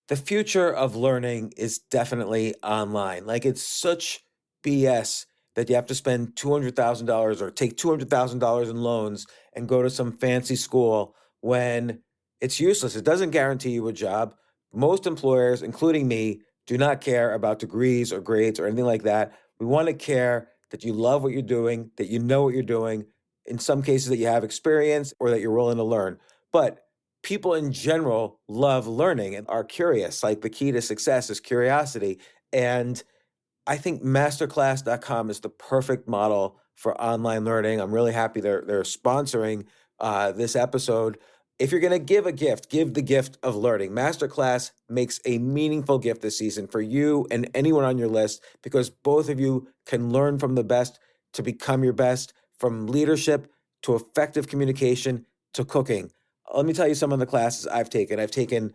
The future of learning is definitely online. Like, it's such BS that you have to spend $200,000 or take $200,000 in loans and go to some fancy school when it's useless. It doesn't guarantee you a job. Most employers, including me, do not care about degrees or grades or anything like that. We want to care that you love what you're doing, that you know what you're doing, in some cases that you have experience or that you're willing to learn. But people in general love learning and are curious. Like, the key to success is curiosity. And I think masterclass.com is the perfect model for online learning. I'm really happy they're sponsoring this episode. If you're going to give a gift, give the gift of learning. Masterclass makes a meaningful gift this season for you and anyone on your list, because both of you can learn from the best to become your best, from leadership to effective communication to cooking. Let me tell you some of the classes I've taken. I've taken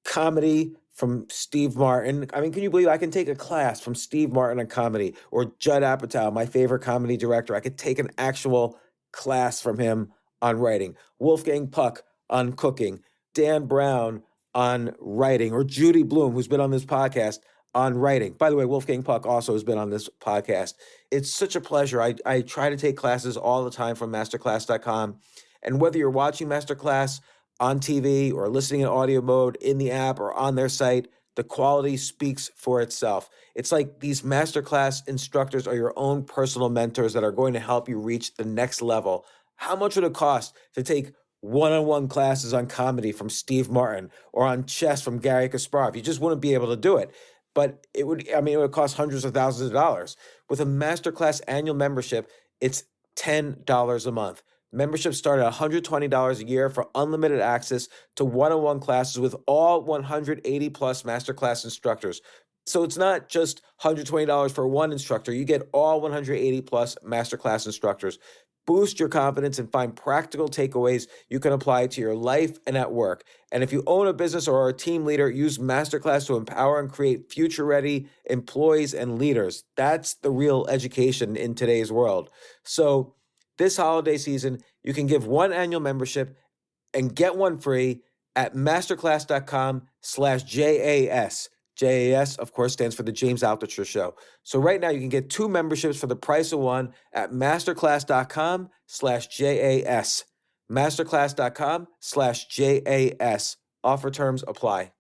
comedy from Steve Martin. I mean, can you believe I can take a class from Steve Martin on comedy, or Judd Apatow, my favorite comedy director? I could take an actual class from him on writing. Wolfgang Puck on cooking. Dan Brown on writing, or Judy Bloom, who's been on this podcast, on writing. By the way, Wolfgang Puck also has been on this podcast. It's such a pleasure. I try to take classes all the time from masterclass.com. And whether you're watching Masterclass on TV or listening in audio mode in the app or on their site, the quality speaks for itself. It's like these masterclass instructors are your own personal mentors that are going to help you reach the next level. How much would it cost to take one-on-one classes on comedy from Steve Martin, or on chess from Gary Kasparov? You just wouldn't be able to do it. But it would cost hundreds of thousands of dollars. With a masterclass annual membership, it's $10 a month. Memberships start at $120 a year for unlimited access to one-on-one classes with all 180 plus masterclass instructors. So it's not just $120 for one instructor. You get all 180 plus masterclass instructors. boost your confidence, and find practical takeaways you can apply to your life and at work. And if you own a business or are a team leader, use Masterclass to empower and create future-ready employees and leaders. That's the real education in today's world. So this holiday season, you can give one annual membership and get one free at masterclass.com/JAS. JAS, of course, stands for the James Altucher Show. So right now you can get 2 memberships for the price of one at masterclass.com/JAS. Masterclass.com/JAS. Offer terms apply.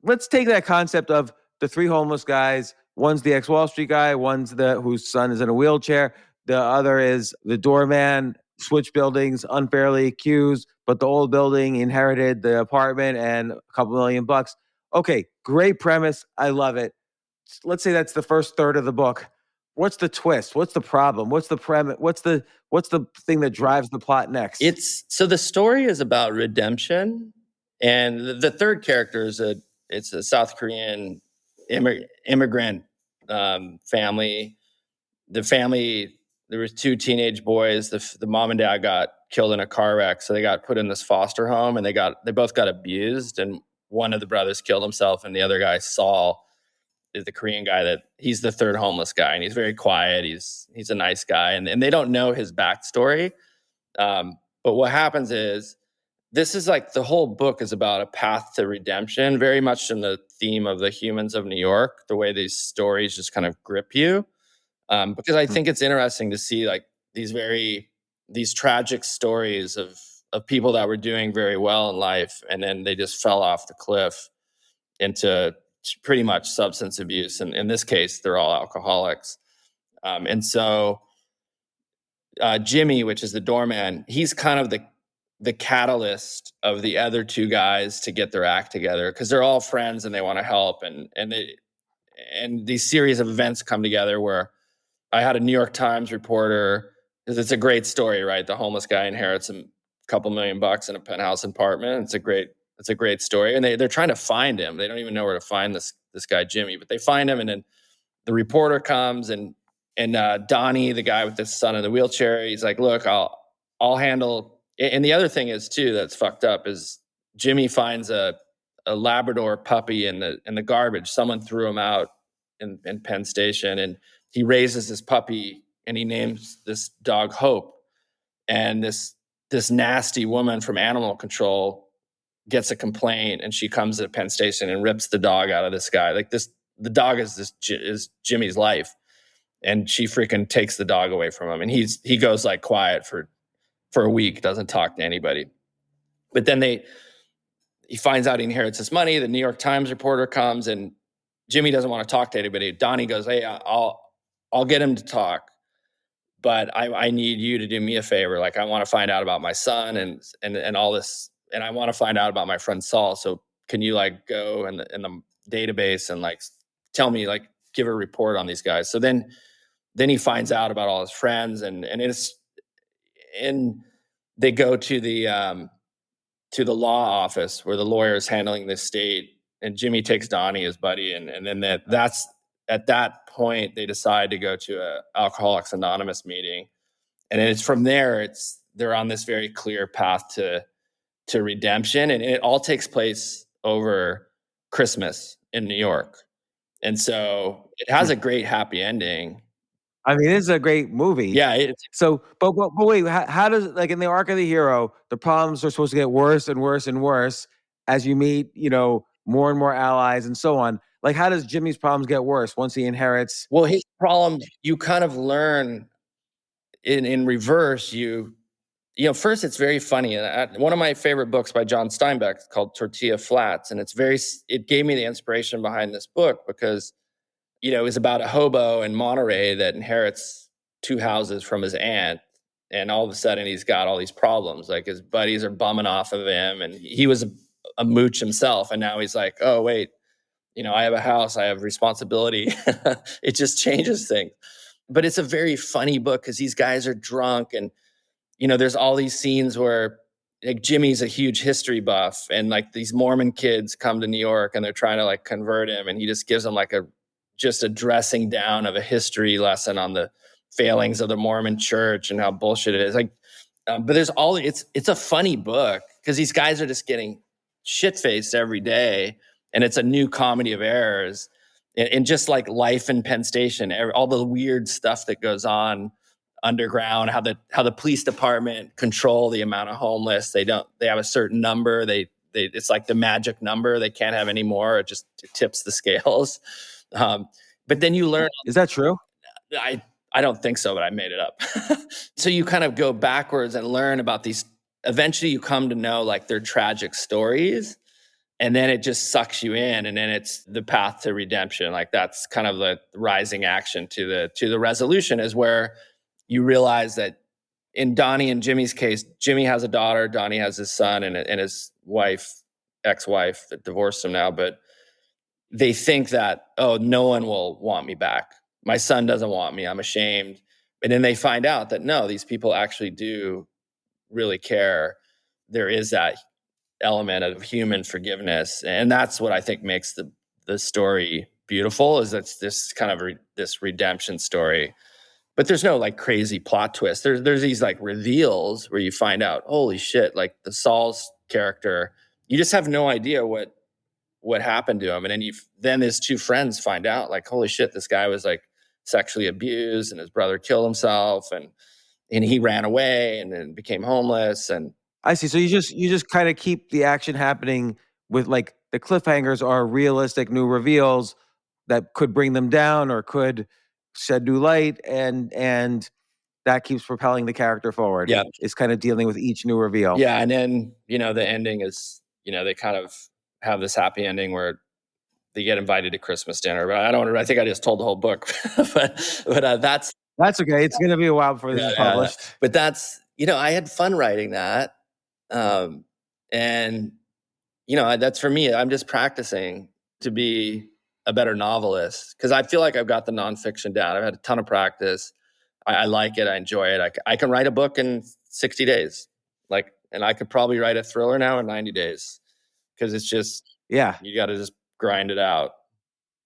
Let's take that concept of the 3 homeless guys. One's the ex-Wall Street guy, one's the whose son is in a wheelchair. The other is the doorman, switch buildings, unfairly accused, but the old building inherited the apartment and a couple $1,000,000. Okay, great premise. I love it. Let's say that's the first third of the book. What's the twist? What's the problem? What's the premise? What's the thing that drives the plot next? So the story is about redemption, and the third character is it's a South Korean immigrant family. The family, there was 2 teenage boys. The mom and dad got killed in a car wreck, so they got put in this foster home, and they both got abused. And one of the brothers killed himself, and the other guy, Saul, is the Korean guy that he's the third homeless guy, and he's very quiet. He's a nice guy, and they don't know his backstory. But what happens is, this is like the whole book is about a path to redemption, very much in the theme of the Humans of New York, the way these stories just kind of grip you. Because I think it's interesting to see like these tragic stories of people that were doing very well in life, and then they just fell off the cliff into pretty much substance abuse. And in this case, they're all alcoholics. And so Jimmy, which is the doorman, he's kind of the catalyst of the other 2 guys to get their act together, because they're all friends and they want to help. And these series of events come together where I had a New York Times reporter, because it's a great story, right? The homeless guy inherits a couple $1,000,000 in a penthouse apartment. It's a great story. And they're trying to find him. They don't even know where to find this guy, Jimmy, but they find him. And then the reporter comes, and Donnie, the guy with the son in the wheelchair, he's like, look, I'll handle. And the other thing is too, that's fucked up, is Jimmy finds a Labrador puppy in the garbage. Someone threw him out in Penn Station, and he raises this puppy, and he names this dog Hope. And this nasty woman from animal control gets a complaint, and she comes to Penn Station and rips the dog out of this guy. Like the dog is Jimmy's life, and she freaking takes the dog away from him, and he goes like quiet for a week, doesn't talk to anybody. But then he finds out he inherits this money. The New York Times reporter comes, and Jimmy doesn't want to talk to anybody. Donnie goes, hey, I'll get him to talk, but I need you to do me a favor. Like, I want to find out about my son and all this, and I want to find out about my friend Saul. So can you like go in the database and like tell me, like, give a report on these guys? So then he finds out about all his friends, and they go to the law office where the lawyer is handling the estate, and Jimmy takes Donnie, his buddy, and then that's at that point they decide to go to a Alcoholics Anonymous meeting, and it's from there they're on this very clear path to redemption, and it all takes place over Christmas in New York, and so it has a great happy ending. I mean, this is a great movie. Yeah. So, but wait, how does, like, in the arc of the hero, the problems are supposed to get worse and worse and worse as you meet, more and more allies and so on. Like, how does Jimmy's problems get worse once he inherits? Well, his problem, you kind of learn in reverse. First, it's very funny. And one of my favorite books by John Steinbeck is called Tortilla Flats, and it gave me the inspiration behind this book because it was about a hobo in Monterey that inherits 2 houses from his aunt. And all of a sudden he's got all these problems. Like, his buddies are bumming off of him, and he was a mooch himself. And now he's like, oh, wait, I have a house, I have responsibility. It just changes things. But it's a very funny book because these guys are drunk, and, there's all these scenes where like Jimmy's a huge history buff, and like these Mormon kids come to New York and they're trying to like convert him, and he just gives them like just a dressing down of a history lesson on the failings of the Mormon church and how bullshit it is. Like, but there's it's a funny book because these guys are just getting shit faced every day, and it's a new comedy of errors, and just like life in Penn Station, all the weird stuff that goes on underground, how the police department control the amount of homeless. They have a certain number. It's like the magic number. They can't have any more. It tips the scales. But then you learn. Is that true? I don't think so, but I made it up. So you kind of go backwards and learn about these. Eventually you come to know like their tragic stories, and then it just sucks you in, and then it's the path to redemption. Like that's kind of the rising action to the resolution, is where you realize that in Donnie and Jimmy's case, Jimmy has a daughter, Donnie has his son, and his ex-wife that divorced him now, but they think that, oh, no one will want me back. My son doesn't want me. I'm ashamed. And then they find out that no, these people actually do really care. There is that element of human forgiveness. And that's what I think makes the story beautiful, is it's this kind of this redemption story. But there's no like crazy plot twist. There's these like reveals where you find out, holy shit, like the Saul's character, you just have no idea what happened to him. And then his two friends find out, like, holy shit, this guy was like sexually abused, and his brother killed himself, and he ran away and then became homeless. And I see. So you just kind of keep the action happening with like the cliffhangers are realistic new reveals that could bring them down or could shed new light, and that keeps propelling the character forward. Yeah. It's kind of dealing with each new reveal. Yeah, and then the ending is they kind of have this happy ending where they get invited to Christmas dinner. But I think I just told the whole book, but that's okay. It's going to be a while before this is published. But that's I had fun writing that, and that's for me. I'm just practicing to be a better novelist because I feel like I've got the nonfiction down. I've had a ton of practice. I like it. I enjoy it. I can write a book in 60 days, and I could probably write a thriller now in 90 days because it's just you got to just grind it out.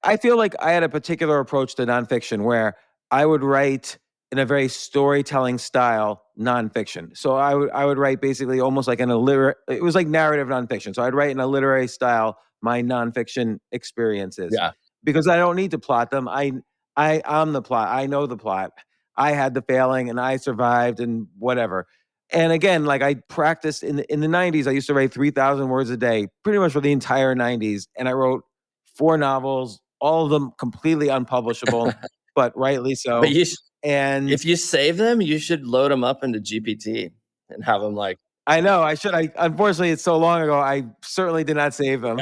I feel like I had a particular approach to nonfiction where I would write in a very storytelling style nonfiction. So I would write basically almost like it was like narrative nonfiction. So I'd write in a literary style my nonfiction experiences. Yeah. Because I don't need to plot them. I'm the plot. I know the plot. I had the failing and I survived and whatever. And again, like I practiced in the 90s, I used to write 3,000 words a day, pretty much for the entire 90s. And I wrote 4 novels, all of them completely unpublishable, but rightly so. But and if you save them, you should load them up into GPT and have them like. I know I should. Unfortunately, it's so long ago. I certainly did not save them.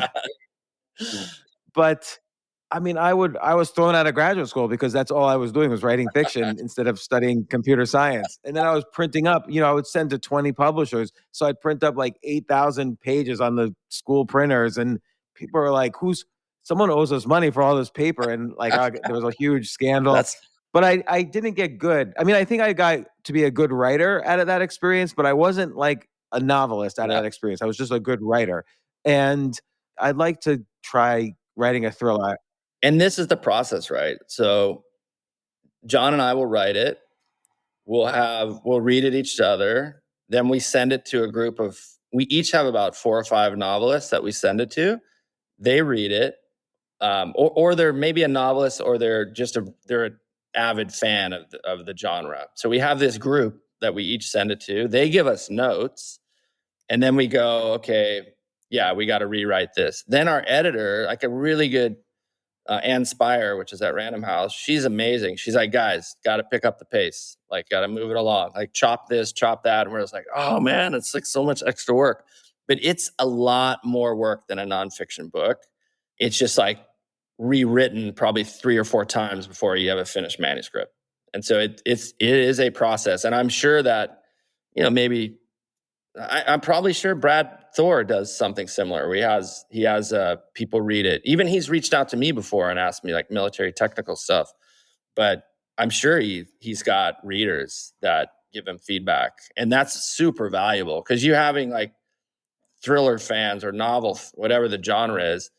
But I mean, I was thrown out of graduate school because that's all I was doing was writing fiction instead of studying computer science. And then I was printing up, I would send to 20 publishers. So I'd print up like 8,000 pages on the school printers. And people were like, someone owes us money for all this paper. And like, there was a huge scandal. But I didn't get good. I mean, I think I got to be a good writer out of that experience, but I wasn't like a novelist out of that experience. I was just a good writer. And I'd like to try writing a thriller. And this is the process, right? So John and I will write it. We'll read it each other. Then we send it to a group we each have about 4 or 5 novelists that we send it to. They read it. Or they're maybe a novelist, or they're an avid fan of the genre. So we have this group that we each send it to. They give us notes, and then we go, okay, yeah, we got to rewrite this. Then our editor, like a really good Ann Spire, which is at Random House, she's amazing. She's like, guys, got to pick up the pace. Like, got to move it along. Like, chop this, chop that. And we're just like, oh man, it's like so much extra work. But it's a lot more work than a nonfiction book. It's just like rewritten probably 3 or 4 times before you have a finished manuscript. And so it is a process. And I'm sure that, maybe I'm probably sure Brad Thor does something similar. He has people read it. Even he's reached out to me before and asked me like military technical stuff. But I'm sure he's got readers that give them feedback. And that's super valuable because you're having like thriller fans or novel, whatever the genre is,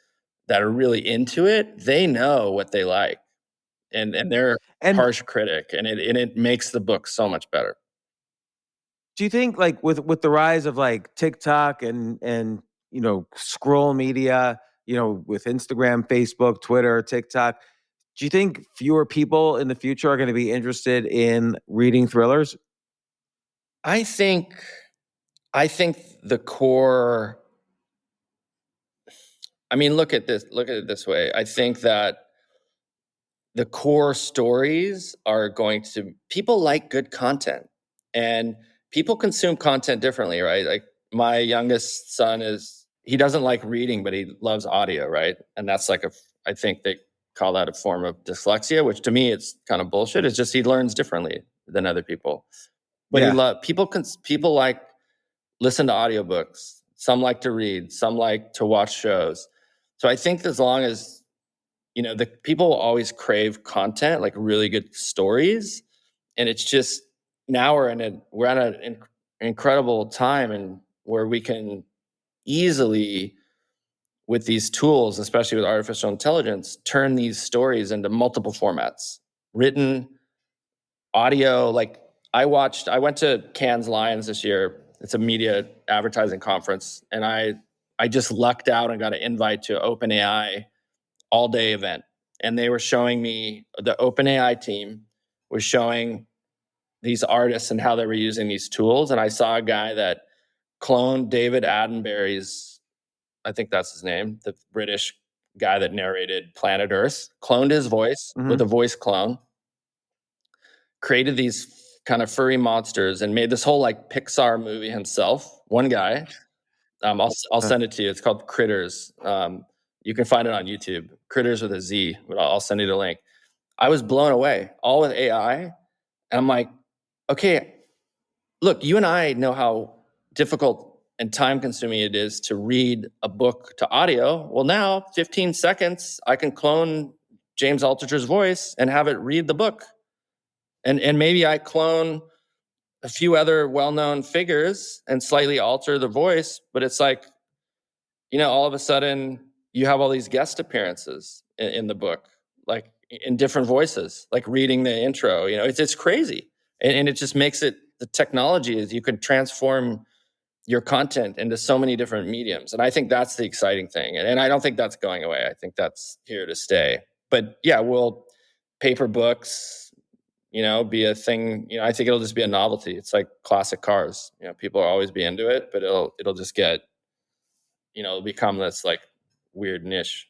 that are really into it. They know what they like, and they're a And harsh critic, and it makes the book so much better. do you think, like, with the rise of like TikTok and scroll media, with Instagram, Facebook, Twitter, TikTok, do you think fewer people in the future are going to be interested in reading thrillers? I think the core. I mean, look at it this way. I think that the core stories are going to, people like good content, and people consume content differently, right? Like my youngest son he doesn't like reading, but he loves audio, right? And that's like I think they call that a form of dyslexia, which to me it's kind of bullshit. It's just he learns differently than other people. But Yeah. people like listen to audiobooks. Some like to read, some like to watch shows. So I think as long as the people will always crave content, like really good stories, and it's just now we're at an incredible time, and where we can easily, with these tools, especially with artificial intelligence, turn these stories into multiple formats, written, audio. Like I went to Cannes Lions this year. It's a media advertising conference, and I just lucked out and got an invite to OpenAI all-day event. And they were showing me, the OpenAI team was showing these artists and how they were using these tools. And I saw a guy that cloned David Attenborough's, I think that's his name, the British guy that narrated Planet Earth, cloned his voice with a voice clone, created these kind of furry monsters, and made this whole like Pixar movie himself. One guy. I'll send it to you. It's called Critters. You can find it on YouTube. Critters with a Z, but I'll send you the link. I was blown away, all with AI. And I'm like, okay, look, you and I know how difficult and time consuming it is to read a book to audio. Well, now 15 seconds, I can clone James Altucher's voice and have it read the book. And maybe I clone a few other well-known figures and slightly alter the voice, but it's like, all of a sudden you have all these guest appearances in the book, like in different voices, like reading the intro. It's crazy, and it just makes it. The technology is you can transform your content into so many different mediums, and I think that's the exciting thing. And I don't think that's going away. I think that's here to stay. But yeah, will paper books, be a thing? I think it'll just be a novelty. It's like classic cars. People will always be into it, but it'll just get it'll become this like weird niche.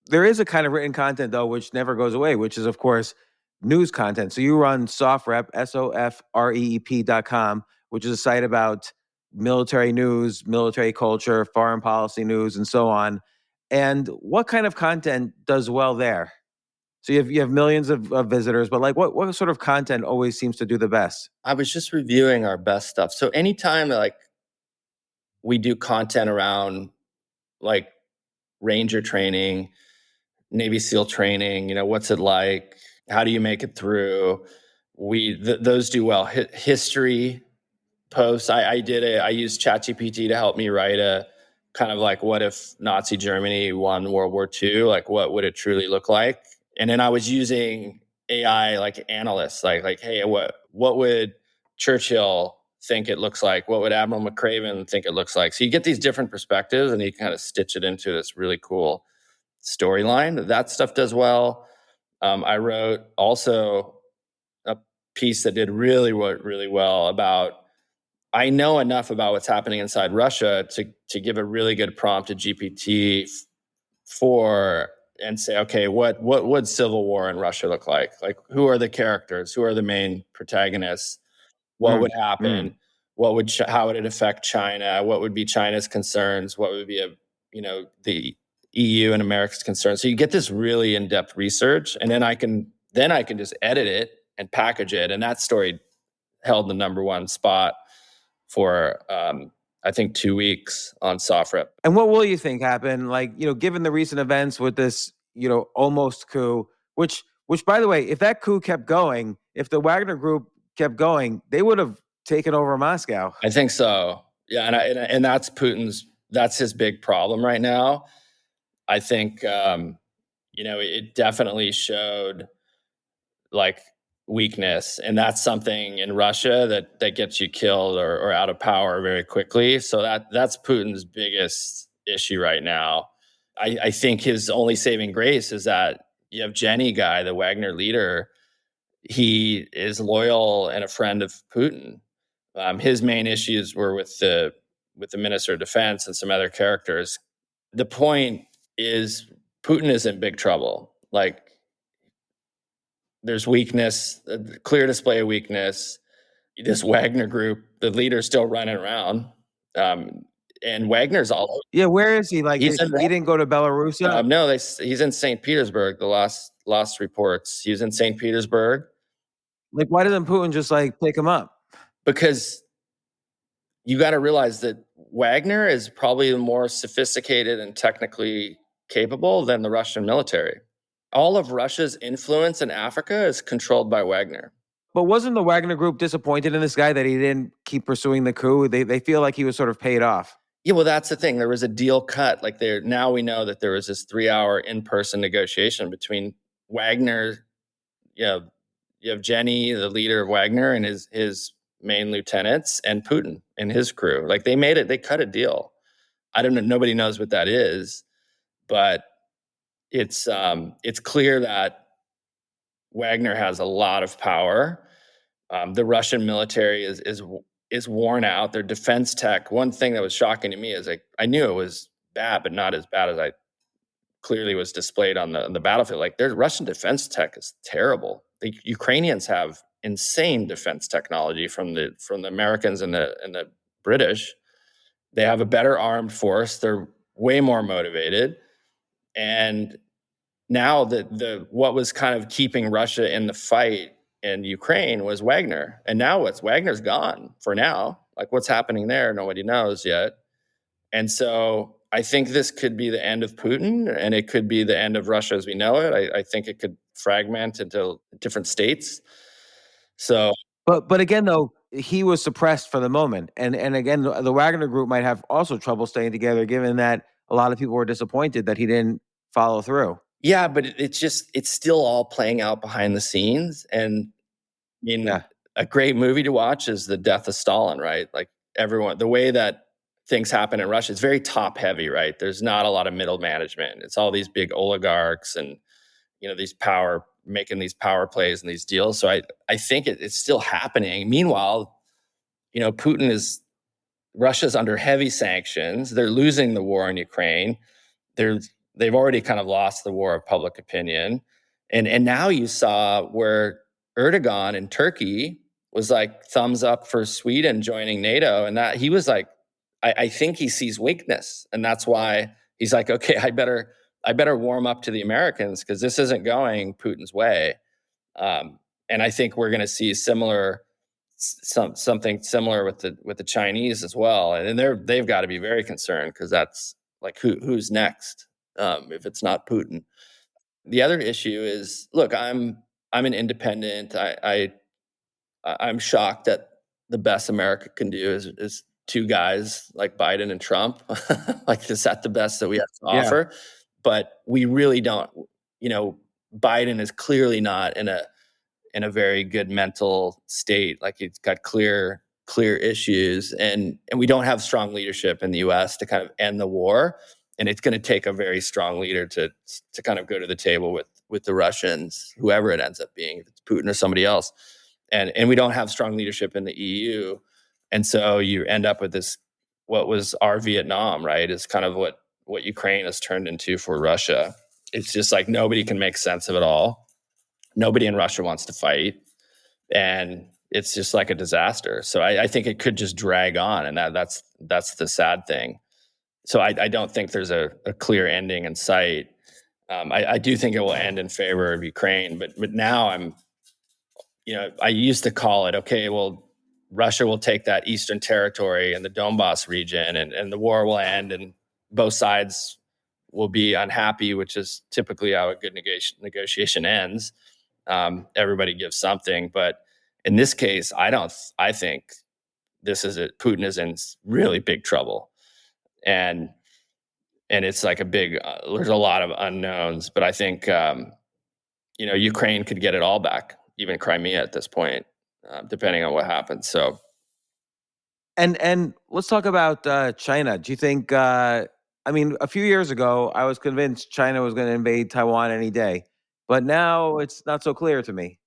There is a kind of written content, though, which never goes away, which is, of course, news content. So you run SOFREP, SOFREEP.com, which is a site about military news, military culture, foreign policy news, and so on. And what kind of content does well there? So you have millions of visitors, but like what sort of content always seems to do the best? I was just reviewing our best stuff. So anytime like we do content around like Ranger training, Navy SEAL training, what's it like? How do you make it through? Those do well. History posts. I used ChatGPT to help me write a kind of like, what if Nazi Germany won World War II? Like, what would it truly look like? And then I was using AI like analysts, like, hey, what would Churchill think it looks like? What would Admiral McCraven think it looks like? So you get these different perspectives, and you kind of stitch it into this really cool storyline. That stuff does well. I wrote also a piece that did really well about, I know enough about what's happening inside Russia to give a really good prompt to GPT and say, okay, what would civil war in Russia look like? Like, who are the characters? Who are the main protagonists? What would happen? How would it affect China? What would be China's concerns? What would be the EU and America's concerns? So you get this really in-depth research, and then I can just edit it and package it. And that story held the #1 spot for I think 2 weeks on SOFREP. And what will you think happen? Like, given the recent events with this, almost coup, which by the way, if that coup kept going, if the Wagner Group kept going, they would have taken over Moscow. I think so. Yeah, and that's that's his big problem right now. I think it definitely showed like weakness, and that's something in Russia that gets you killed or out of power very quickly. So that's Putin's biggest issue right now. I think his only saving grace is that Yevgeny guy, the Wagner leader, he is loyal and a friend of Putin. His main issues were with the Minister of Defense and some other characters. The point is Putin is in big trouble. Like, there's weakness, a clear display of weakness. This Wagner group, the leader's still running around. And Wagner's all over. Yeah, where is he? Like, He's he in didn't go to Belarus yet? No, he's in St. Petersburg, the last reports. He was in St. Petersburg. Like, why doesn't Putin just like pick him up? Because you got to realize that Wagner is probably more sophisticated and technically capable than the Russian military. All of Russia's influence in Africa is controlled by Wagner. But wasn't the Wagner group disappointed in this guy that he didn't keep pursuing the coup? They feel like he was sort of paid off. Yeah, well, that's the thing. There was a deal cut. Like, now we know that there was this 3-hour in-person negotiation between Wagner, Yevgeny, the leader of Wagner, and his main lieutenants, and Putin and his crew. Like, they cut a deal. I don't know. Nobody knows what that is, but it's clear that Wagner has a lot of power. The Russian military is worn out. Their defense tech. One thing that was shocking to me is I knew it was bad, but not as bad as I clearly was displayed on the battlefield. Like, their Russian defense tech is terrible. The Ukrainians have insane defense technology from the Americans and the British. They have a better armed force. They're way more motivated. And now what was kind of keeping Russia in the fight in Ukraine was Wagner. And now Wagner's gone for now. Like, what's happening there, nobody knows yet. And so I think this could be the end of Putin, and it could be the end of Russia as we know it. I think it could fragment into different states. So, But again, though, he was suppressed for the moment, and again, the Wagner group might have also trouble staying together, given that a lot of people were disappointed that he didn't follow through. yeah, but it's still all playing out behind the scenes. And a great movie to watch is The Death of Stalin, right? Like, the way that things happen in Russia, it's very top heavy, right? There's not a lot of middle management. It's all these big oligarchs and making these power plays and these deals. So I think it's still happening. Meanwhile, Russia's under heavy sanctions. They're losing the war in Ukraine. They've already kind of lost the war of public opinion. And now you saw where Erdogan in Turkey was like thumbs up for Sweden joining NATO. And that he was like, I think he sees weakness. And that's why he's like, okay, I better warm up to the Americans because this isn't going Putin's way. And I think we're going to see something similar with the Chinese as well. And they've got to be very concerned because that's like, who's next if it's not Putin. The other issue is, look, I'm an independent. I'm shocked that the best America can do is two guys like Biden and Trump. Like, is that the best that we have to offer? But we really don't. Biden is clearly not in a very good mental state. Like, he's got clear issues, and we don't have strong leadership in the U.S. to kind of end the war. And it's going to take a very strong leader to kind of go to the table with the Russians, whoever it ends up being, if it's Putin or somebody else. And we don't have strong leadership in the EU. And so you end up with this, what was our Vietnam, right? Is kind of what Ukraine has turned into for Russia. It's just like nobody can make sense of it all. Nobody in Russia wants to fight. And it's just like a disaster. So I think it could just drag on. And that's the sad thing. So I don't think there's a clear ending in sight. I do think it will end in favor of Ukraine. But now I used to call it, okay, well, Russia will take that eastern territory and the Donbass region and the war will end and both sides will be unhappy, which is typically how a good negotiation ends. Everybody gives something, but In this case, I think this is it. Putin is in really big trouble, and it's like a big. There's a lot of unknowns, but I think Ukraine could get it all back, even Crimea at this point, depending on what happens. So, And let's talk about China. Do you think? I mean, a few years ago, I was convinced China was going to invade Taiwan any day, but now it's not so clear to me.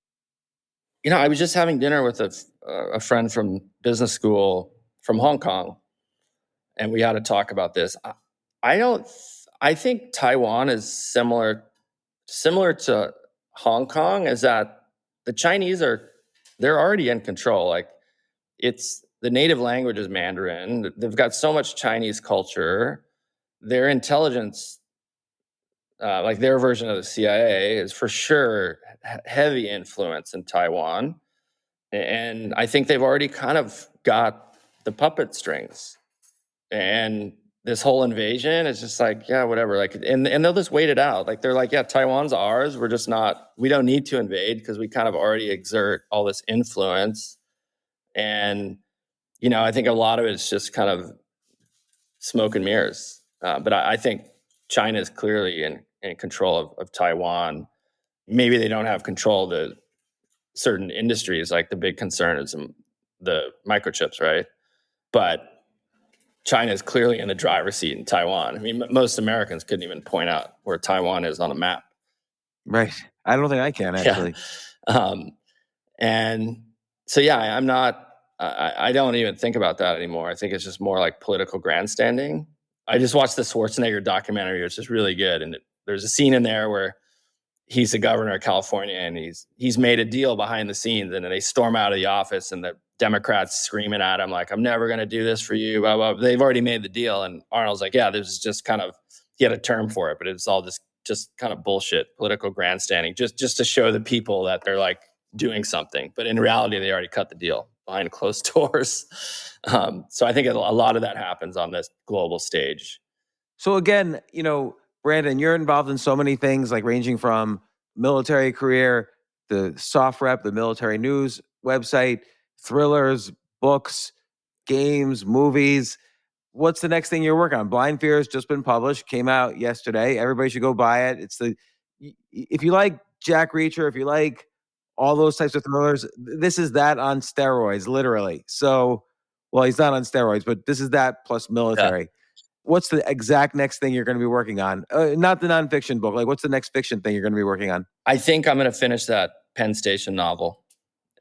I was just having dinner with a friend from business school from Hong Kong, and we had to talk about this. I don't. I think Taiwan is similar to Hong Kong. Is that the Chinese they're already in control. Like, it's the native language is Mandarin. They've got so much Chinese culture. Their intelligence, like their version of the CIA, is for sure heavy influence in Taiwan. And I think they've already kind of got the puppet strings. And this whole invasion is just like, yeah, whatever. Like, and they'll just wait it out. Like, they're like, yeah, Taiwan's ours. We're just not. We don't need to invade because we kind of already exert all this influence. And I think a lot of it's just kind of smoke and mirrors. But I think China is clearly in control of Taiwan. Maybe they don't have control of the certain industries. Like, the big concern is the microchips, right? But China is clearly in the driver's seat in Taiwan. I mean, most Americans couldn't even point out where Taiwan is on a map. Right. I don't think I can actually. Yeah. And so, yeah, I'm not. I don't even think about that anymore. I think it's just more like political grandstanding. I just watched the Schwarzenegger documentary, which is really good, and there's a scene in there where he's the governor of California, and he's made a deal behind the scenes, and then they storm out of the office, and the Democrats screaming at him like, "I'm never going to do this for you." Blah, blah. They've already made the deal, and Arnold's like, "Yeah, this is just kind of." He had a term for it, but it's all just kind of bullshit, political grandstanding, just to show the people that they're like doing something, but in reality, they already cut the deal behind closed doors. So I think a lot of that happens on this global stage. So again, Brandon, you're involved in so many things, like ranging from military career, the soft rep, the military news website, thrillers, books, games, movies. What's the next thing you're working on? Blind Fear has just been published, came out yesterday. Everybody should go buy it. If you like Jack Reacher, if you like all those types of thrillers, this is that on steroids, literally. So, well, he's not on steroids, but this is that plus military. Yeah. What's the exact next thing you're going to be working on? Not the nonfiction book. Like, what's the next fiction thing you're going to be working on? I think I'm going to finish that Penn Station novel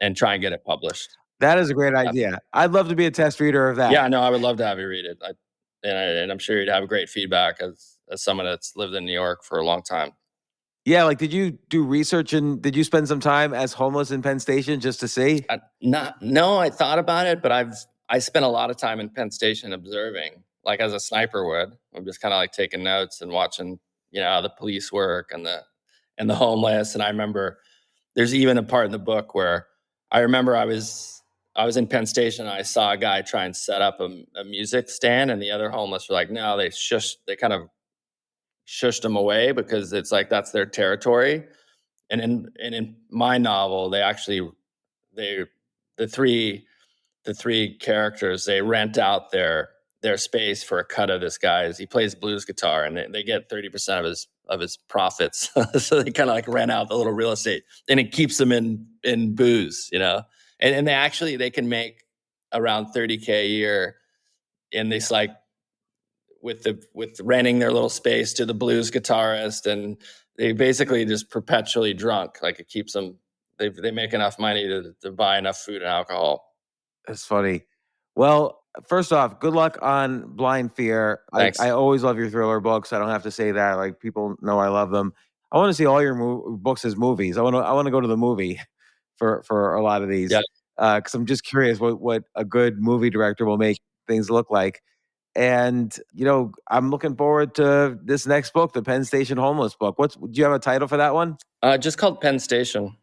and try and get it published. That is a great idea. I'd love to be a test reader of that. Yeah, no, I would love to have you read it. And I'm sure you'd have great feedback as someone that's lived in New York for a long time. Yeah, like, did you do research and did you spend some time as homeless in Penn Station just to see? No, I thought about it, but I spent a lot of time in Penn Station observing, like as a sniper would. I'm just kind of like taking notes and watching, how the police work and the homeless. And I remember there's even a part in the book where I remember I was in Penn Station and I saw a guy try and set up a music stand, and the other homeless were like, no, they kind of shushed them away because it's like that's their territory. And in my novel, the three characters, they rent out their space for a cut of this guy's. He plays blues guitar, and they get 30% of his profits. So they kind of like rent out the little real estate, and it keeps them in booze, And they can make around $30K a year in this, like, with renting their little space to the blues guitarist, and they basically just perpetually drunk. Like, it keeps them. They make enough money to buy enough food and alcohol. That's funny. Well, first off, good luck on Blind Fear. Thanks. I always love your thriller books. I don't have to say that. Like, people know I love them. I want to see all your books as movies. I want to go to the movie for a lot of these. Yeah. Because I'm just curious what a good movie director will make things look like. And, I'm looking forward to this next book, the Penn Station Homeless book. Do you have a title for that one? Just called Penn Station.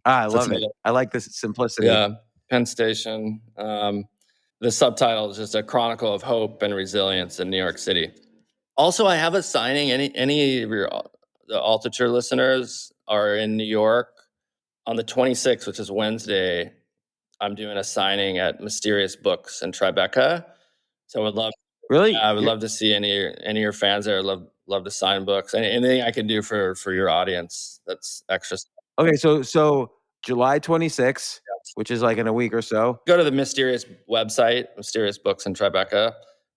I love it. I like this simplicity. Yeah, Penn Station. The subtitle is just a chronicle of hope and resilience in New York City. Also, I have a signing. Any of the Altucher listeners are in New York on the 26th, which is Wednesday. I'm doing a signing at Mysterious Books in Tribeca. So Really? I would love to see any of your fans there. Love to sign books. Anything I can do for your audience that's extra. Okay, so July 26th, which is like in a week or so. Go to the Mysterious website, Mysterious Books in Tribeca.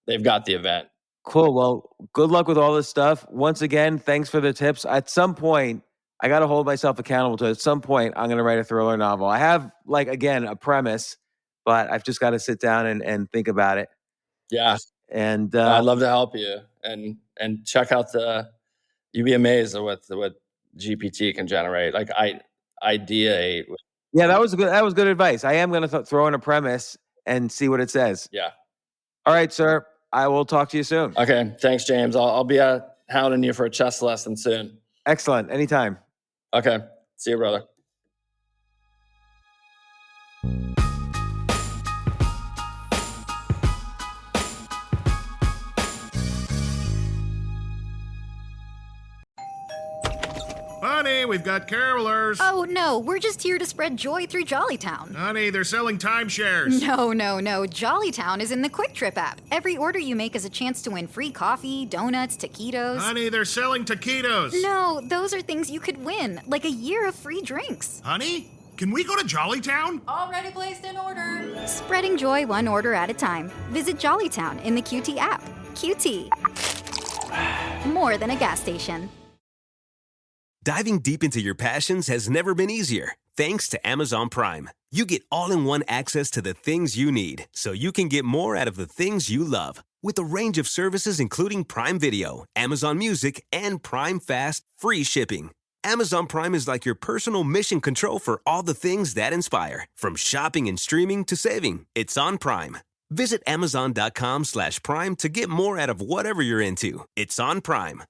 They've got the event. Cool. Well, good luck with all this stuff. Once again, thanks for the tips. At some point, I got to hold myself accountable to it. At some point, I'm going to write a thriller novel. I have, like, again, a premise, but I've just got to sit down and think about it. Yeah. And I'd love to help you and check out you'd be amazed at what GPT can generate. Like ideate. yeah, that was good advice. I am going to throw in a premise and see what it says. Yeah. All right, sir. I will talk to you soon. Okay. Thanks, James. I'll be hounding you for a chess lesson soon. Excellent. Anytime. Okay. See you, brother. Honey, we've got carolers. Oh, no, we're just here to spread joy through Jollytown. Honey, they're selling timeshares. No. Jollytown is in the Quick Trip app. Every order you make is a chance to win free coffee, donuts, taquitos. Honey, they're selling taquitos. No, those are things you could win, like a year of free drinks. Honey, can we go to Jollytown? Already placed an order. Spreading joy one order at a time. Visit Jollytown in the QT app. QT. More than a gas station. Diving deep into your passions has never been easier. Thanks to Amazon Prime. You get all-in-one access to the things you need, so you can get more out of the things you love. With a range of services including Prime Video, Amazon Music, and Prime Fast free shipping. Amazon Prime is like your personal mission control for all the things that inspire. From shopping and streaming to saving, it's on Prime. Visit Amazon.com/Prime to get more out of whatever you're into. It's on Prime.